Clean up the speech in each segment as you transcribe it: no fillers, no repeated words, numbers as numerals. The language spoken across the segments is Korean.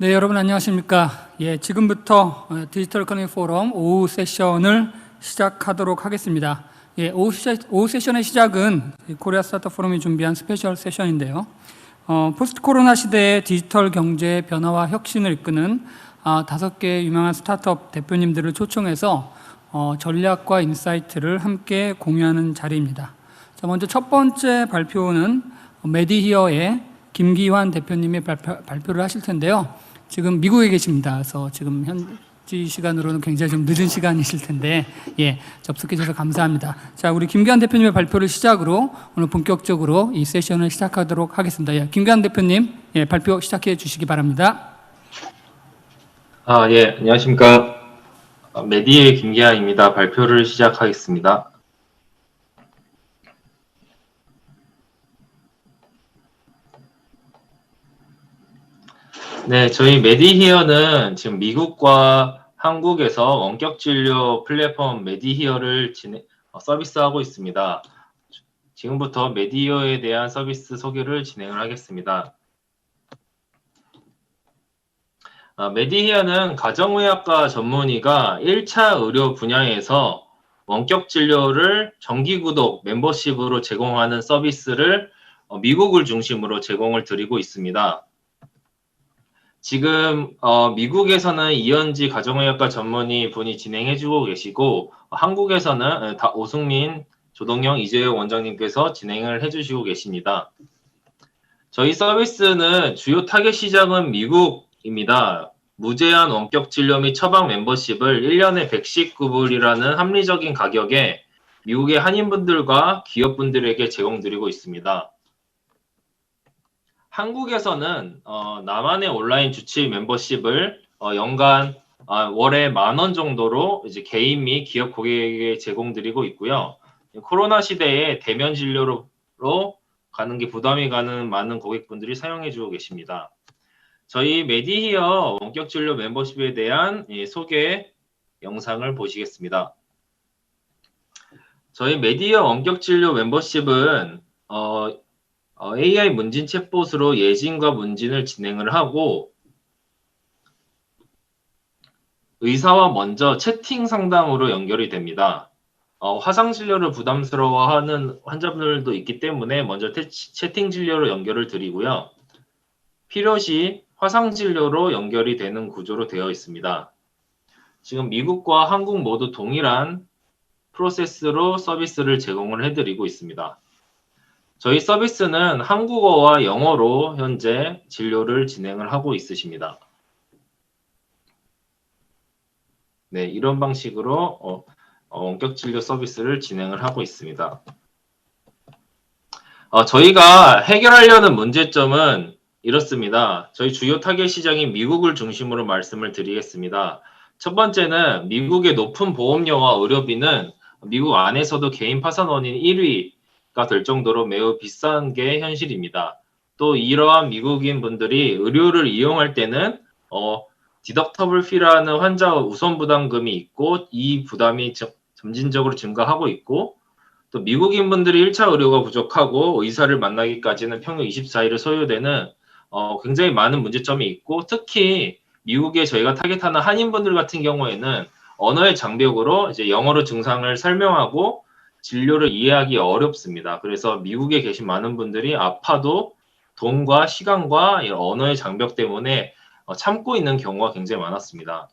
네, 여러분 안녕하십니까? 지금부터 디지털 커뮤니티 포럼 오후 세션을 시작하도록 하겠습니다. 오후 세션의 시작은 코리아 스타트업 포럼이 준비한 스페셜 세션인데요. 포스트 코로나 시대의 디지털 경제의 변화와 혁신을 이끄는 5개의 유명한 스타트업 대표님들을 초청해서 전략과 인사이트를 함께 공유하는 자리입니다. 자, 먼저 첫 번째 발표는 메디히어의 김기환 대표님이 발표를 하실 텐데요. 지금 미국에 계십니다. 그래서 지금 현지 시간으로는 굉장히 좀 늦은 시간이실 텐데, 접속해 주셔서 감사합니다. 자, 우리 김기환 대표님의 발표를 시작으로 오늘 본격적으로 이 세션을 시작하도록 하겠습니다. 김기환 대표님, 발표 시작해 주시기 바랍니다. 안녕하십니까. 메디의 김기환입니다. 발표를 시작하겠습니다. 네, 저희 메디히어는 지금 미국과 한국에서 원격 진료 플랫폼 메디히어를 서비스하고 있습니다. 지금부터 메디히어에 대한 서비스 소개를 진행을 하겠습니다. 메디히어는 가정의학과 전문의가 1차 의료 분야에서 원격 진료를 정기구독 멤버십으로 제공하는 서비스를 미국을 중심으로 제공을 드리고 있습니다. 지금 미국에서는 이현지 가정의학과 전문의 분이 진행해주고 계시고 한국에서는 오승민, 조동영, 이재용 원장님께서 진행을 해주시고 계십니다. 저희 서비스는 주요 타겟 시장은 미국입니다. 무제한 원격 진료 및 처방 멤버십을 1년에 119불이라는 합리적인 가격에 미국의 한인분들과 기업분들에게 제공드리고 있습니다. 한국에서는 나만의 온라인 주치 멤버십을 연간 월에 10,000원 정도로 이제 개인 및 기업 고객에게 제공드리고 있고요. 코로나 시대에 대면 진료로 가는 게 부담이 가는 많은 고객분들이 사용해주고 계십니다. 저희 메디히어 원격 진료 멤버십에 대한 소개 영상을 보시겠습니다. 저희 메디히어 원격 진료 멤버십은 AI 문진 챗봇으로 예진과 문진을 진행을 하고 의사와 먼저 채팅 상담으로 연결이 됩니다. 화상 진료를 부담스러워하는 환자분들도 있기 때문에 먼저 채팅 진료로 연결을 드리고요. 필요시 화상 진료로 연결이 되는 구조로 되어 있습니다. 지금 미국과 한국 모두 동일한 프로세스로 서비스를 제공을 해드리고 있습니다. 저희 서비스는 한국어와 영어로 현재 진료를 진행을 하고 있으십니다. 네, 이런 방식으로 원격 진료 서비스를 진행을 하고 있습니다. 저희가 해결하려는 문제점은 이렇습니다. 저희 주요 타겟 시장인 미국을 중심으로 말씀을 드리겠습니다. 첫 번째는 미국의 높은 보험료와 의료비는 미국 안에서도 개인 파산원인 1위가 될 정도로 매우 비싼 게 현실입니다. 또 이러한 미국인 분들이 의료를 이용할 때는 디덕터블 피라는 환자 우선 부담금이 있고 이 부담이 점진적으로 증가하고 있고 또 미국인 분들이 1차 의료가 부족하고 의사를 만나기까지는 평균 24일을 소요되는 굉장히 많은 문제점이 있고 특히 미국에 저희가 타겟하는 한인분들 같은 경우에는 언어의 장벽으로 이제 영어로 증상을 설명하고 진료를 이해하기 어렵습니다. 그래서 미국에 계신 많은 분들이 아파도 돈과 시간과 언어의 장벽 때문에 참고 있는 경우가 굉장히 많았습니다.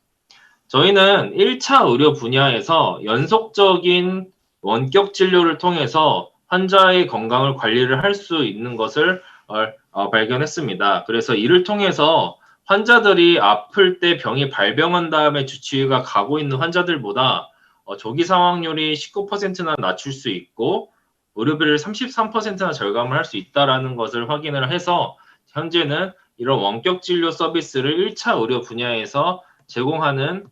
저희는 1차 의료 분야에서 연속적인 원격 진료를 통해서 환자의 건강을 관리를 할 수 있는 것을 발견했습니다. 그래서 이를 통해서 환자들이 아플 때 병이 발병한 다음에 주치의가 가고 있는 환자들보다 조기 사망률이 19%나 낮출 수 있고 의료비를 33%나 절감을 할 수 있다는 것을 확인을 해서 현재는 이런 원격 진료 서비스를 1차 의료 분야에서 제공하는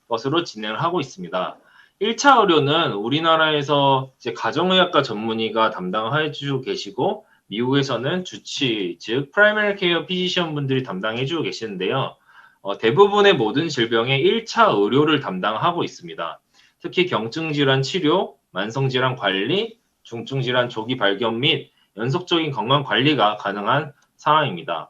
것으로 진행을 하고 있습니다. 1차 의료는 우리나라에서 이제 가정의학과 전문의가 담당해 주고 계시고 미국에서는 주치, 즉 프라이머리 케어 피지션 분들이 담당해 주고 계시는데요. 대부분의 모든 질병의 1차 의료를 담당하고 있습니다. 특히 경증질환 치료, 만성질환 관리, 중증질환 조기 발견 및 연속적인 건강 관리가 가능한 상황입니다.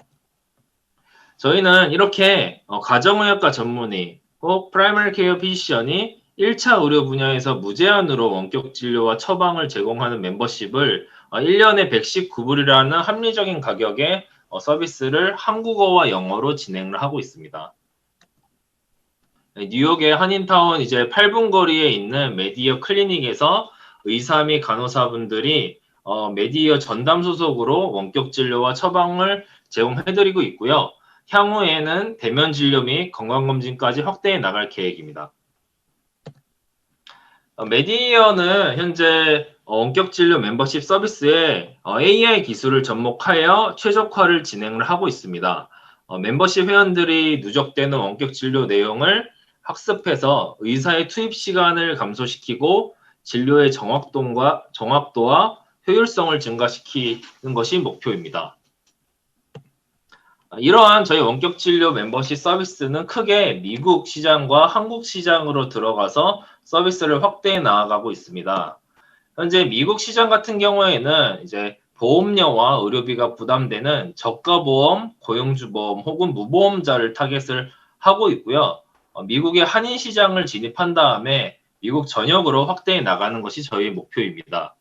저희는 이렇게 가정의학과 전문의 혹 프라이머리 케어 피지션이 1차 의료 분야에서 무제한으로 원격 진료와 처방을 제공하는 멤버십을 1년에 119불이라는 합리적인 가격의 서비스를 한국어와 영어로 진행을 하고 있습니다. 뉴욕의 한인타운 이제 8분 거리에 있는 메디어 클리닉에서 의사 및 간호사분들이 메디어 전담 소속으로 원격 진료와 처방을 제공해드리고 있고요. 향후에는 대면 진료 및 건강검진까지 확대해 나갈 계획입니다. 메디어는 현재 원격 진료 멤버십 서비스에 AI 기술을 접목하여 최적화를 진행을 하고 있습니다. 멤버십 회원들이 누적되는 원격 진료 내용을 학습해서 의사의 투입 시간을 감소시키고 진료의 정확도와 효율성을 증가시키는 것이 목표입니다. 이러한 저희 원격 진료 멤버십 서비스는 크게 미국 시장과 한국 시장으로 들어가서 서비스를 확대해 나아가고 있습니다. 현재 미국 시장 같은 경우에는 이제 보험료와 의료비가 부담되는 저가 보험, 고용주 보험 혹은 무보험자를 타겟을 하고 있고요. 미국의 한인 시장을 진입한 다음에 미국 전역으로 확대해 나가는 것이 저희 목표입니다.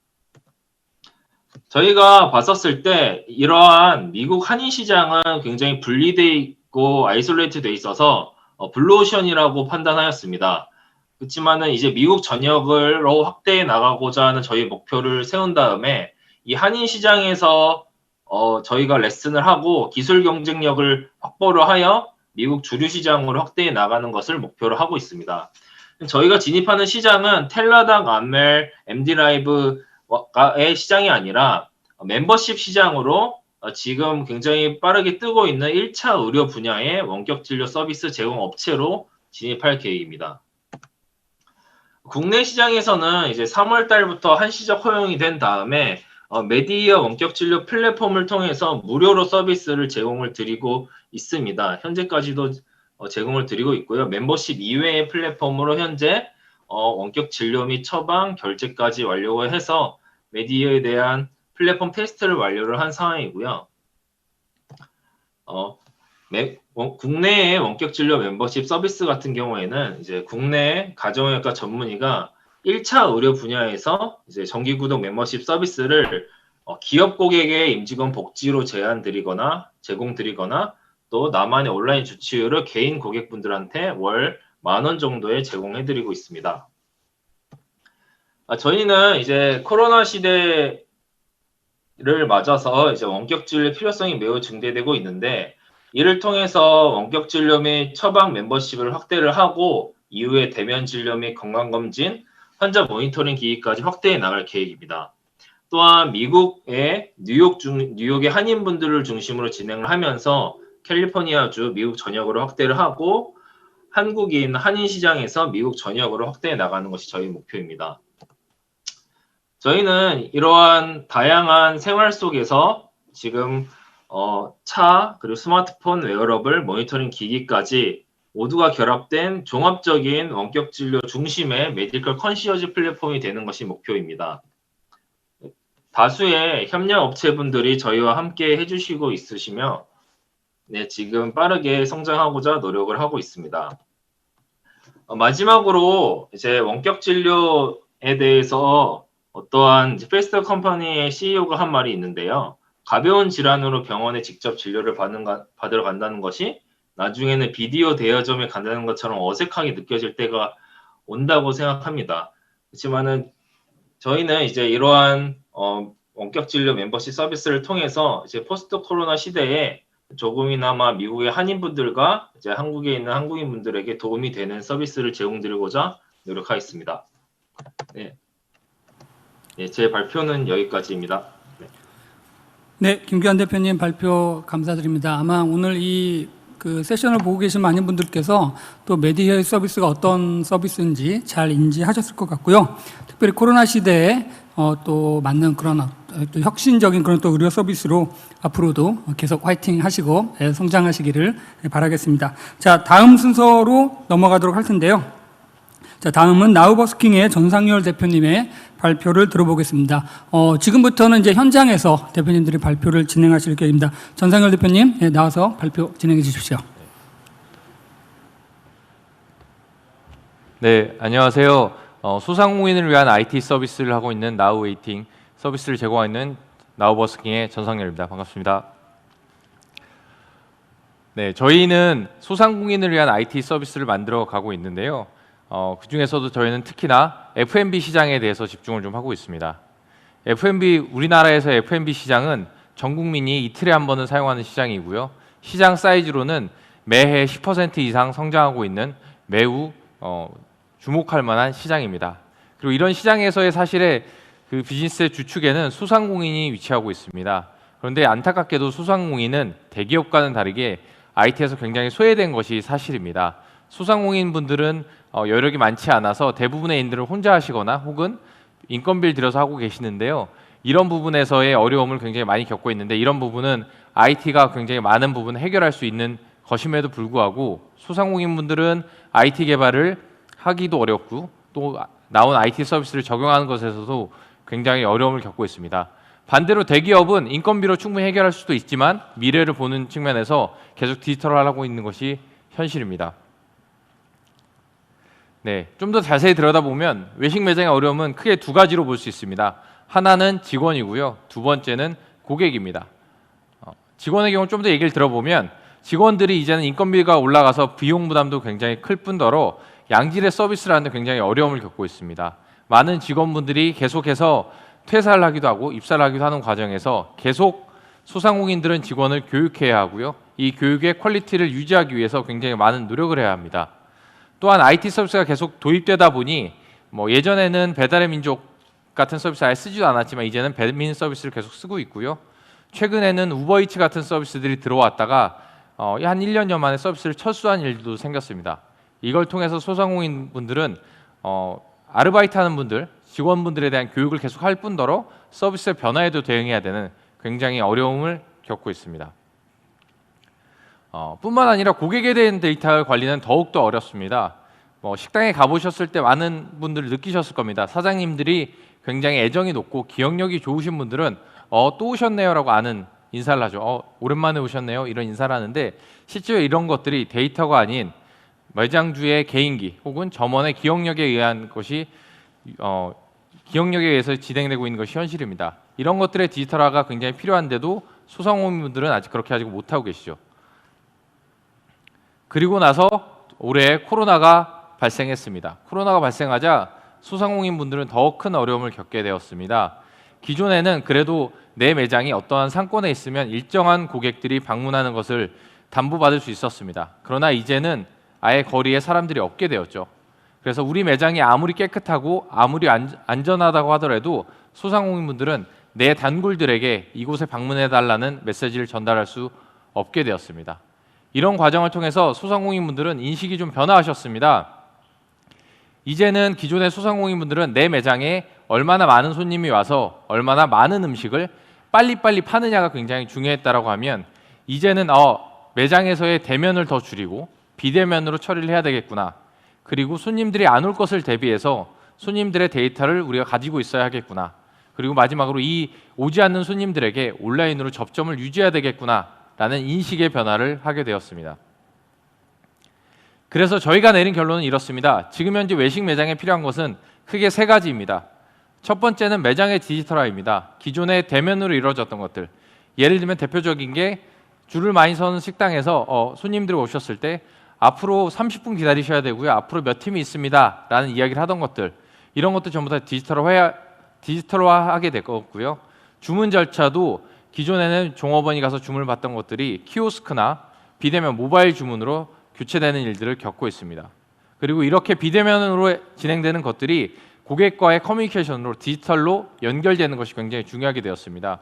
저희가 봤었을 때 이러한 미국 한인 시장은 굉장히 분리되어 있고 아이솔레이트 되어 있어서 블루오션이라고 판단하였습니다. 그렇지만은 이제 미국 전역으로 확대해 나가고자 하는 저희 목표를 세운 다음에 이 한인 시장에서 저희가 레슨을 하고 기술 경쟁력을 확보를 하여 미국 주류 시장으로 확대해 나가는 것을 목표로 하고 있습니다. 저희가 진입하는 시장은 텔라닥, 암멜, MD라이브의 시장이 아니라 멤버십 시장으로 지금 굉장히 빠르게 뜨고 있는 1차 의료 분야의 원격 진료 서비스 제공 업체로 진입할 계획입니다. 국내 시장에서는 이제 3월 달부터 한시적 허용이 된 다음에 메디어 원격 진료 플랫폼을 통해서 무료로 서비스를 제공을 드리고 있습니다. 현재까지도 제공을 드리고 있고요. 멤버십 이외의 플랫폼으로 현재 원격 진료 및 처방, 결제까지 완료해서 메디어에 대한 플랫폼 테스트를 완료를 한 상황이고요. 국내의 원격 진료 멤버십 서비스 같은 경우에는 이제 국내 가정의학과 전문의가 1차 의료 분야에서 이제 정기구독 멤버십 서비스를 기업 고객의 임직원 복지로 제공드리거나 또 나만의 온라인 주치의를 개인 고객분들한테 월 10,000원 정도에 제공해드리고 있습니다. 저희는 이제 코로나 시대를 맞아서 이제 원격 진료 필요성이 매우 증대되고 있는데 이를 통해서 원격 진료 및 처방 멤버십을 확대를 하고 이후에 대면 진료 및 건강검진, 환자 모니터링 기기까지 확대해 나갈 계획입니다. 또한 미국의 뉴욕의 한인분들을 중심으로 진행을 하면서 캘리포니아주 미국 전역으로 확대를 하고 한국인 한인 시장에서 미국 전역으로 확대해 나가는 것이 저희 목표입니다. 저희는 이러한 다양한 생활 속에서 지금 차, 그리고 스마트폰, 웨어러블, 모니터링 기기까지 모두가 결합된 종합적인 원격 진료 중심의 메디컬 컨시어지 플랫폼이 되는 것이 목표입니다. 다수의 협력 업체분들이 저희와 함께 해주시고 있으시며 네, 지금 빠르게 성장하고자 노력을 하고 있습니다. 마지막으로 이제 원격 진료에 대해서 어떠한 패스트 컴퍼니의 CEO가 한 말이 있는데요. 가벼운 질환으로 병원에 직접 진료를 받으러 간다는 것이 나중에는 비디오 대여점에 간다는 것처럼 어색하게 느껴질 때가 온다고 생각합니다. 그렇지만은 저희는 이제 이러한 원격 진료 멤버십 서비스를 통해서 이제 포스트 코로나 시대에 조금이나마 미국의 한인분들과 이제 한국에 있는 한국인분들에게 도움이 되는 서비스를 제공드리고자 노력하겠습니다. 네. 네, 제 발표는 여기까지입니다. 네, 김규환 대표님 발표 감사드립니다. 아마 오늘 그 세션을 보고 계신 많은 분들께서 또 메디어의 서비스가 어떤 서비스인지 잘 인지하셨을 것 같고요. 특별히 코로나 시대에 또 맞는 그런 또 혁신적인 그런 또 의료 서비스로 앞으로도 계속 화이팅 하시고 성장하시기를 바라겠습니다. 자, 다음 순서로 넘어가도록 할 텐데요. 자, 다음은 나우버스킹의 전상열 대표님의 발표를 들어보겠습니다. 지금부터는 이제 현장에서 대표님들이 발표를 진행하실 계획입니다. 전상열 대표님, 나와서 발표 진행해 주십시오. 네, 안녕하세요. 소상공인을 위한 IT 서비스를 하고 있는 나우웨이팅 서비스를 제공하고 있는 나우버스킹의 전상열입니다. 반갑습니다. 네, 저희는 소상공인을 위한 IT 서비스를 만들어 가고 있는데요. 그 중에서도 저희는 특히나 F&B 시장에 대해서 집중을 좀 하고 있습니다. 우리나라에서 F&B 시장은 전 국민이 이틀에 한 번은 사용하는 시장이고요. 시장 사이즈로는 매해 10% 이상 성장하고 있는 매우 주목할 만한 시장입니다. 그리고 이런 시장에서의 사실의 그 비즈니스의 주축에는 소상공인이 위치하고 있습니다. 그런데 안타깝게도 소상공인은 대기업과는 다르게 IT에서 굉장히 소외된 것이 사실입니다. 소상공인 분들은 여력이 많지 않아서 대부분의 일들을 혼자 하시거나 혹은 인건비를 들여서 하고 계시는데요. 이런 부분에서의 어려움을 굉장히 많이 겪고 있는데, 이런 부분은 IT가 굉장히 많은 부분을 해결할 수 있는 것임에도 불구하고 소상공인 분들은 IT 개발을 하기도 어렵고 또 나온 IT 서비스를 적용하는 것에서도 굉장히 어려움을 겪고 있습니다. 반대로 대기업은 인건비로 충분히 해결할 수도 있지만 미래를 보는 측면에서 계속 디지털화하고 있는 것이 현실입니다. 네, 좀 더 자세히 들여다보면 외식 매장의 어려움은 크게 두 가지로 볼 수 있습니다. 하나는 직원이고요. 두 번째는 고객입니다. 직원의 경우 좀 더 얘기를 들어보면 직원들이 이제는 인건비가 올라가서 비용 부담도 굉장히 클 뿐더러 양질의 서비스를 하는데 굉장히 어려움을 겪고 있습니다. 많은 직원분들이 계속해서 퇴사를 하기도 하고 입사를 하기도 하는 과정에서 계속 소상공인들은 직원을 교육해야 하고요. 이 교육의 퀄리티를 유지하기 위해서 굉장히 많은 노력을 해야 합니다. 또한 IT 서비스가 계속 도입되다 보니 예전에는 배달의 민족 같은 서비스 아예 쓰지도 않았지만 이제는 배민 서비스를 계속 쓰고 있고요. 최근에는 우버이츠 같은 서비스들이 들어왔다가 한 1년여 만에 서비스를 철수한 일도 생겼습니다. 이걸 통해서 소상공인 분들은 아르바이트하는 분들, 직원분들에 대한 교육을 계속 할 뿐더러 서비스의 변화에도 대응해야 되는 굉장히 어려움을 겪고 있습니다. 뿐만 아니라 고객에 대한 데이터 관리는 더욱더 어렵습니다. 식당에 가보셨을 때 많은 분들 느끼셨을 겁니다. 사장님들이 굉장히 애정이 높고 기억력이 좋으신 분들은 또 오셨네요 라고 아는 인사를 하죠. 오랜만에 오셨네요 이런 인사를 하는데, 실제로 이런 것들이 데이터가 아닌 매장주의 개인기 혹은 점원의 기억력에 의한 것이 기억력에 의해서 진행되고 있는 것이 현실입니다. 이런 것들의 디지털화가 굉장히 필요한데도 소상공인분들은 아직 그렇게 하지 못하고 계시죠. 그리고 나서 올해 코로나가 발생했습니다. 코로나가 발생하자 소상공인분들은 더 큰 어려움을 겪게 되었습니다. 기존에는 그래도 내 매장이 어떠한 상권에 있으면 일정한 고객들이 방문하는 것을 담보받을 수 있었습니다. 그러나 이제는 아예 거리에 사람들이 없게 되었죠. 그래서 우리 매장이 아무리 깨끗하고 아무리 안전하다고 하더라도 소상공인분들은 내 단골들에게 이곳에 방문해달라는 메시지를 전달할 수 없게 되었습니다. 이런 과정을 통해서 소상공인분들은 인식이 좀 변화하셨습니다. 이제는 기존의 소상공인분들은 내 매장에 얼마나 많은 손님이 와서 얼마나 많은 음식을 빨리빨리 파느냐가 굉장히 중요했다라고 하면, 이제는 매장에서의 대면을 더 줄이고 비대면으로 처리를 해야 되겠구나. 그리고 손님들이 안 올 것을 대비해서 손님들의 데이터를 우리가 가지고 있어야 하겠구나. 그리고 마지막으로 이 오지 않는 손님들에게 온라인으로 접점을 유지해야 되겠구나 라는 인식의 변화를 하게 되었습니다. 그래서 저희가 내린 결론은 이렇습니다. 지금 현재 외식 매장에 필요한 것은 크게 세 가지입니다. 첫 번째는 매장의 디지털화입니다. 기존에 대면으로 이루어졌던 것들, 예를 들면 대표적인 게 줄을 많이 서는 식당에서 손님들이 오셨을 때 앞으로 30분 기다리셔야 되고요, 앞으로 몇 팀이 있습니다 라는 이야기를 하던 것들, 이런 것도 전부 다 디지털화하게 됐고요. 주문 절차도 기존에는 종업원이 가서 주문을 받던 것들이 키오스크나 비대면 모바일 주문으로 교체되는 일들을 겪고 있습니다. 그리고 이렇게 비대면으로 진행되는 것들이 고객과의 커뮤니케이션으로 디지털로 연결되는 것이 굉장히 중요하게 되었습니다.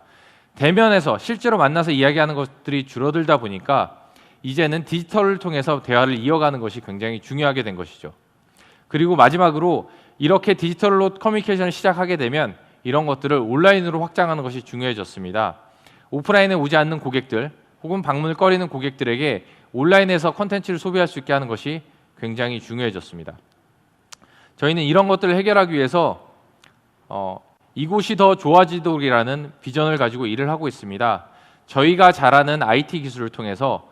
대면에서 실제로 만나서 이야기하는 것들이 줄어들다 보니까 이제는 디지털을 통해서 대화를 이어가는 것이 굉장히 중요하게 된 것이죠. 그리고 마지막으로 이렇게 디지털로 커뮤니케이션을 시작하게 되면 이런 것들을 온라인으로 확장하는 것이 중요해졌습니다. 오프라인에 오지 않는 고객들 혹은 방문을 꺼리는 고객들에게 온라인에서 컨텐츠를 소비할 수 있게 하는 것이 굉장히 중요해졌습니다. 저희는 이런 것들을 해결하기 위해서 이곳이 더 좋아지도록이라는 비전을 가지고 일을 하고 있습니다. 저희가 잘 아는 IT 기술을 통해서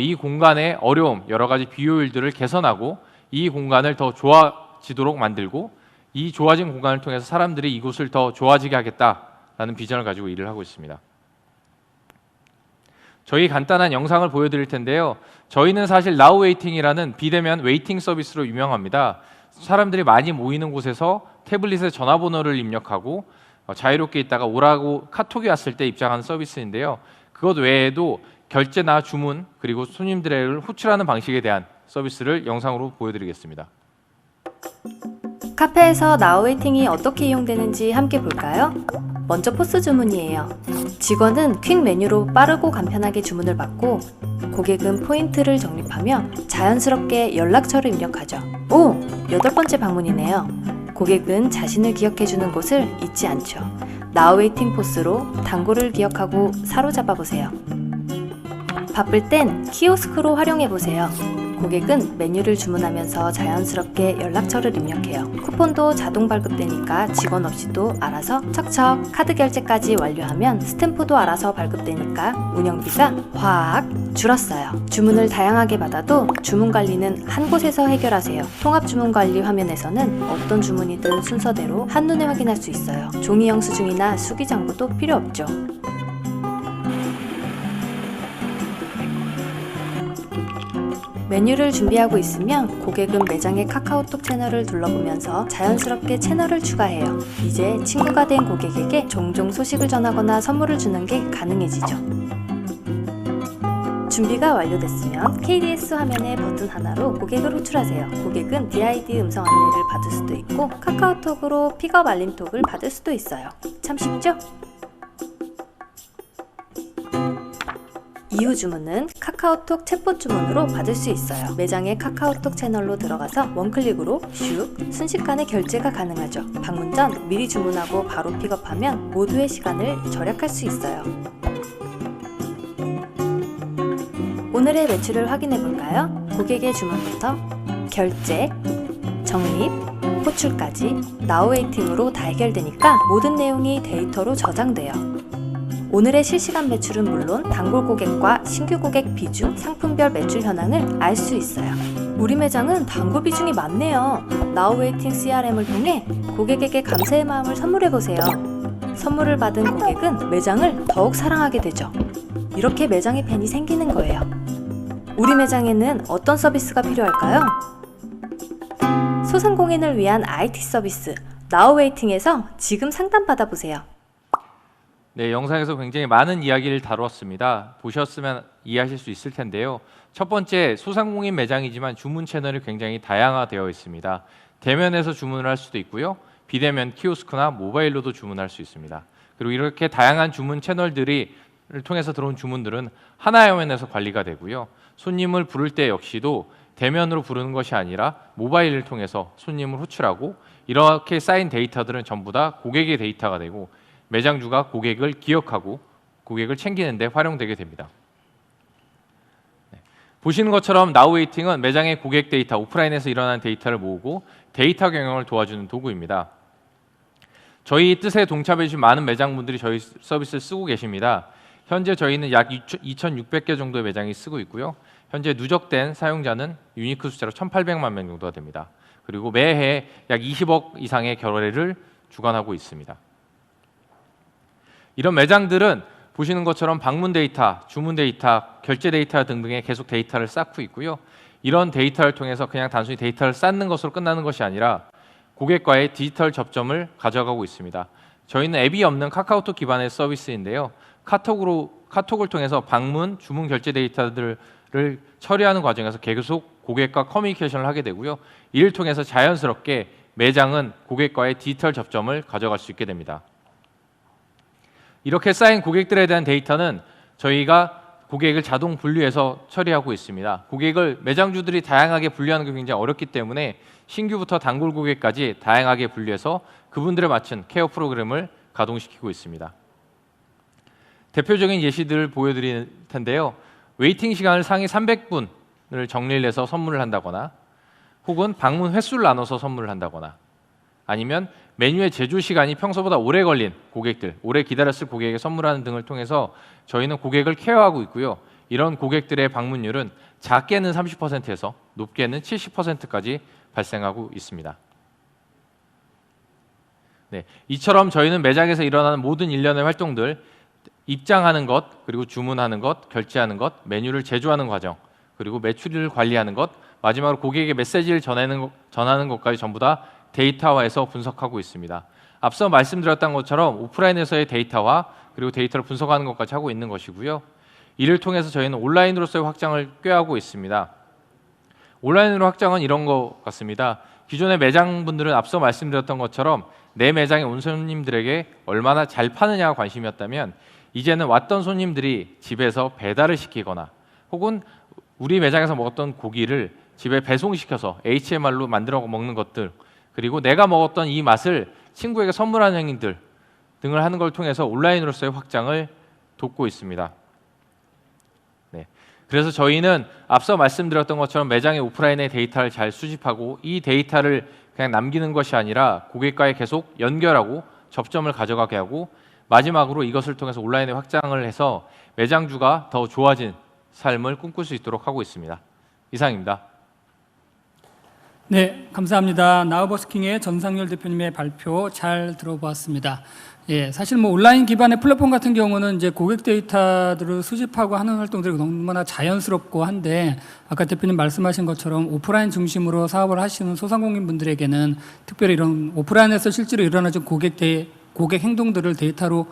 이 공간의 어려움, 여러 가지 비효율들을 개선하고 이 공간을 더 좋아지도록 만들고 이 좋아진 공간을 통해서 사람들이 이곳을 더 좋아지게 하겠다라는 비전을 가지고 일을 하고 있습니다. 저희 간단한 영상을 보여드릴 텐데요. 저희는 사실 Now Waiting이라는 비대면 웨이팅 서비스로 유명합니다. 사람들이 많이 모이는 곳에서 태블릿에 전화번호를 입력하고 자유롭게 있다가 오라고 카톡이 왔을 때 입장하는 서비스인데요. 그것 외에도 결제나 주문 그리고 손님들을 호출하는 방식에 대한 서비스를 영상으로 보여드리겠습니다. 카페에서 나우웨이팅이 어떻게 이용되는지 함께 볼까요? 먼저 포스 주문이에요. 직원은 퀵 메뉴로 빠르고 간편하게 주문을 받고 고객은 포인트를 적립하며 자연스럽게 연락처를 입력하죠. 오! 8번째 방문이네요. 고객은 자신을 기억해주는 곳을 잊지 않죠. 나우웨이팅 포스로 단골을 기억하고 사로잡아 보세요. 바쁠 땐 키오스크로 활용해 보세요. 고객은 메뉴를 주문하면서 자연스럽게 연락처를 입력해요. 쿠폰도 자동 발급되니까 직원 없이도 알아서 척척 카드 결제까지 완료하면 스탬프도 알아서 발급되니까 운영비가 확 줄었어요. 주문을 다양하게 받아도 주문 관리는 한 곳에서 해결하세요. 통합 주문 관리 화면에서는 어떤 주문이든 순서대로 한눈에 확인할 수 있어요. 종이 영수증이나 수기장부도 필요 없죠. 메뉴를 준비하고 있으면 고객은 매장의 카카오톡 채널을 둘러보면서 자연스럽게 채널을 추가해요. 이제 친구가 된 고객에게 종종 소식을 전하거나 선물을 주는 게 가능해지죠. 준비가 완료됐으면 KDS 화면의 버튼 하나로 고객을 호출하세요. 고객은 DID 음성 안내를 받을 수도 있고 카카오톡으로 픽업 알림톡을 받을 수도 있어요. 참 쉽죠? 이후 주문은 카카오톡 챗봇 주문으로 받을 수 있어요. 매장의 카카오톡 채널로 들어가서 원클릭으로 슉 순식간에 결제가 가능하죠. 방문 전 미리 주문하고 바로 픽업하면 모두의 시간을 절약할 수 있어요. 오늘의 매출을 확인해 볼까요? 고객의 주문부터 결제, 적립, 호출까지 나우웨이팅으로 다 해결되니까 모든 내용이 데이터로 저장돼요. 오늘의 실시간 매출은 물론 단골 고객과 신규 고객 비중, 상품별 매출 현황을 알 수 있어요. 우리 매장은 단골 비중이 많네요. 나우웨이팅 CRM을 통해 고객에게 감사의 마음을 선물해보세요. 선물을 받은 고객은 매장을 더욱 사랑하게 되죠. 이렇게 매장에 팬이 생기는 거예요. 우리 매장에는 어떤 서비스가 필요할까요? 소상공인을 위한 IT 서비스 나우웨이팅에서 지금 상담 받아보세요. 네, 영상에서 굉장히 많은 이야기를 다루었습니다. 보셨으면 이해하실 수 있을 텐데요. 첫 번째, 소상공인 매장이지만 주문 채널이 굉장히 다양화되어 있습니다. 대면에서 주문을 할 수도 있고요. 비대면 키오스크나 모바일로도 주문할 수 있습니다. 그리고 이렇게 다양한 주문 채널들을 통해서 들어온 주문들은 하나의 화면에서 관리가 되고요. 손님을 부를 때 역시도 대면으로 부르는 것이 아니라 모바일을 통해서 손님을 호출하고 이렇게 쌓인 데이터들은 전부 다 고객의 데이터가 되고 매장주가 고객을 기억하고 고객을 챙기는 데 활용되게 됩니다. 네. 보시는 것처럼 나우웨이팅은 매장의 고객 데이터, 오프라인에서 일어나는 데이터를 모으고 데이터 경영을 도와주는 도구입니다. 저희 뜻에 동참해 주신 많은 매장분들이 저희 서비스를 쓰고 계십니다. 현재 저희는 약 2,600개 정도의 매장이 쓰고 있고요. 현재 누적된 사용자는 유니크 숫자로 1,800만 명 정도가 됩니다. 그리고 매해 약 20억 이상의 거래를 주관하고 있습니다. 이런 매장들은 보시는 것처럼 방문 데이터, 주문 데이터, 결제 데이터 등등의 계속 데이터를 쌓고 있고요. 이런 데이터를 통해서 그냥 단순히 데이터를 쌓는 것으로 끝나는 것이 아니라 고객과의 디지털 접점을 가져가고 있습니다. 저희는 앱이 없는 카카오톡 기반의 서비스인데요. 카톡을 통해서 방문, 주문 결제 데이터들을 처리하는 과정에서 계속 고객과 커뮤니케이션을 하게 되고요. 이를 통해서 자연스럽게 매장은 고객과의 디지털 접점을 가져갈 수 있게 됩니다. 이렇게 쌓인 고객들에 대한 데이터는 저희가 고객을 자동 분류해서 처리하고 있습니다. 고객을 매장주들이 다양하게 분류하는 게 굉장히 어렵기 때문에 신규부터 단골 고객까지 다양하게 분류해서 그분들에 맞춘 케어 프로그램을 가동시키고 있습니다. 대표적인 예시들을 보여드릴 텐데요. 웨이팅 시간을 상위 300분을 정리를 해서 선물을 한다거나 혹은 방문 횟수를 나눠서 선물을 한다거나 아니면 메뉴의 제조 시간이 평소보다 오래 걸린 고객들, 오래 기다렸을 고객에게 선물하는 등을 통해서 저희는 고객을 케어하고 있고요. 이런 고객들의 방문율은 작게는 30%에서 높게는 70%까지 발생하고 있습니다. 네, 이처럼 저희는 매장에서 일어나는 모든 일련의 활동들, 입장하는 것, 그리고 주문하는 것, 결제하는 것, 메뉴를 제조하는 과정, 그리고 매출을 관리하는 것, 마지막으로 고객에게 메시지를 전하는 것까지 전부 다 데이터화해서 분석하고 있습니다. 앞서 말씀드렸던 것처럼 오프라인에서의 데이터화, 그리고 데이터를 분석하는 것까지 하고 있는 것이고요. 이를 통해서 저희는 온라인으로서의 확장을 꾀하고 있습니다. 온라인으로 확장은 이런 것 같습니다. 기존의 매장분들은 앞서 말씀드렸던 것처럼 내 매장에 온 손님들에게 얼마나 잘 파느냐가 관심이었다면 이제는 왔던 손님들이 집에서 배달을 시키거나 혹은 우리 매장에서 먹었던 고기를 집에 배송시켜서 HMR로 만들어 먹는 것들, 그리고 내가 먹었던 이 맛을 친구에게 선물하는 행위들 등을 하는 걸 통해서 온라인으로서의 확장을 돕고 있습니다. 네. 그래서 저희는 앞서 말씀드렸던 것처럼 매장의 오프라인의 데이터를 잘 수집하고 이 데이터를 그냥 남기는 것이 아니라 고객과의 계속 연결하고 접점을 가져가게 하고 마지막으로 이것을 통해서 온라인에 확장을 해서 매장주가 더 좋아진 삶을 꿈꿀 수 있도록 하고 있습니다. 이상입니다. 네, 감사합니다. 나우버스킹의 전상열 대표님의 발표 잘 들어보았습니다. 예, 사실 뭐 온라인 기반의 플랫폼 같은 경우는 이제 고객 데이터들을 수집하고 하는 활동들이 너무나 자연스럽고 한데 아까 대표님 말씀하신 것처럼 오프라인 중심으로 사업을 하시는 소상공인분들에게는 특별히 이런 오프라인에서 실제로 일어나는 고객 행동들을 데이터로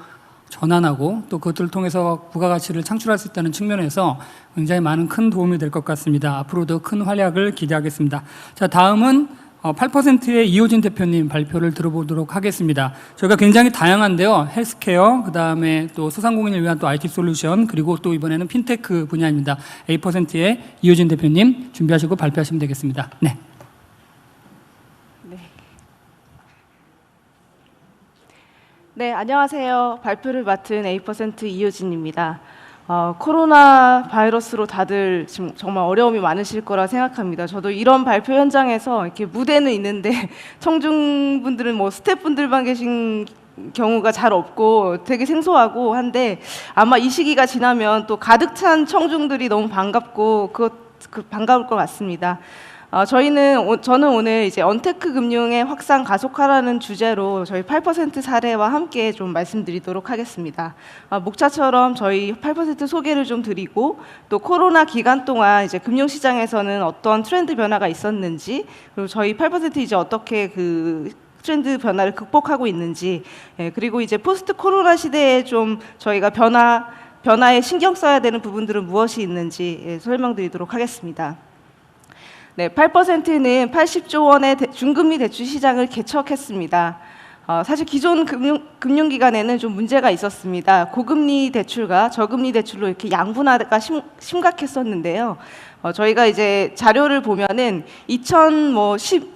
전환하고 또 그것들을 통해서 부가가치를 창출할 수 있다는 측면에서 굉장히 많은 큰 도움이 될 것 같습니다. 앞으로도 큰 활약을 기대하겠습니다. 자, 다음은 8%의 이호진 대표님 발표를 들어보도록 하겠습니다. 저희가 굉장히 다양한데요. 헬스케어, 그 다음에 또 소상공인을 위한 또 IT 솔루션, 그리고 또 이번에는 핀테크 분야입니다. 8%의 이호진 대표님 준비하시고 발표하시면 되겠습니다. 네. 네, 안녕하세요. 발표를 맡은 8% 이효진입니다. 코로나 바이러스로 다들 지금 정말 어려움이 많으실 거라 생각합니다. 저도 이런 발표 현장에서 이렇게 무대는 있는데 청중분들은 뭐 스태프분들만 계신 경우가 잘 없고 되게 생소하고 한데 아마 이 시기가 지나면 또 가득 찬 청중들이 너무 반갑고 반가울 것 같습니다. 저는 오늘 이제 언테크 금융의 확산 가속화라는 주제로 저희 8% 사례와 함께 좀 말씀드리도록 하겠습니다. 목차처럼 저희 8% 소개를 좀 드리고 또 코로나 기간 동안 이제 금융시장에서는 어떤 트렌드 변화가 있었는지 그리고 저희 8% 이제 어떻게 그 트렌드 변화를 극복하고 있는지 그리고 이제 포스트 코로나 시대에 좀 저희가 변화에 신경 써야 되는 부분들은 무엇이 있는지 설명드리도록 하겠습니다. 네, 8%는 80조 원의 중금리 대출 시장을 개척했습니다. 사실 기존 금융기관에는 좀 문제가 있었습니다. 고금리 대출과 저금리 대출로 이렇게 양분화가 심각했었는데요. 저희가 이제 자료를 보면은 2010년부터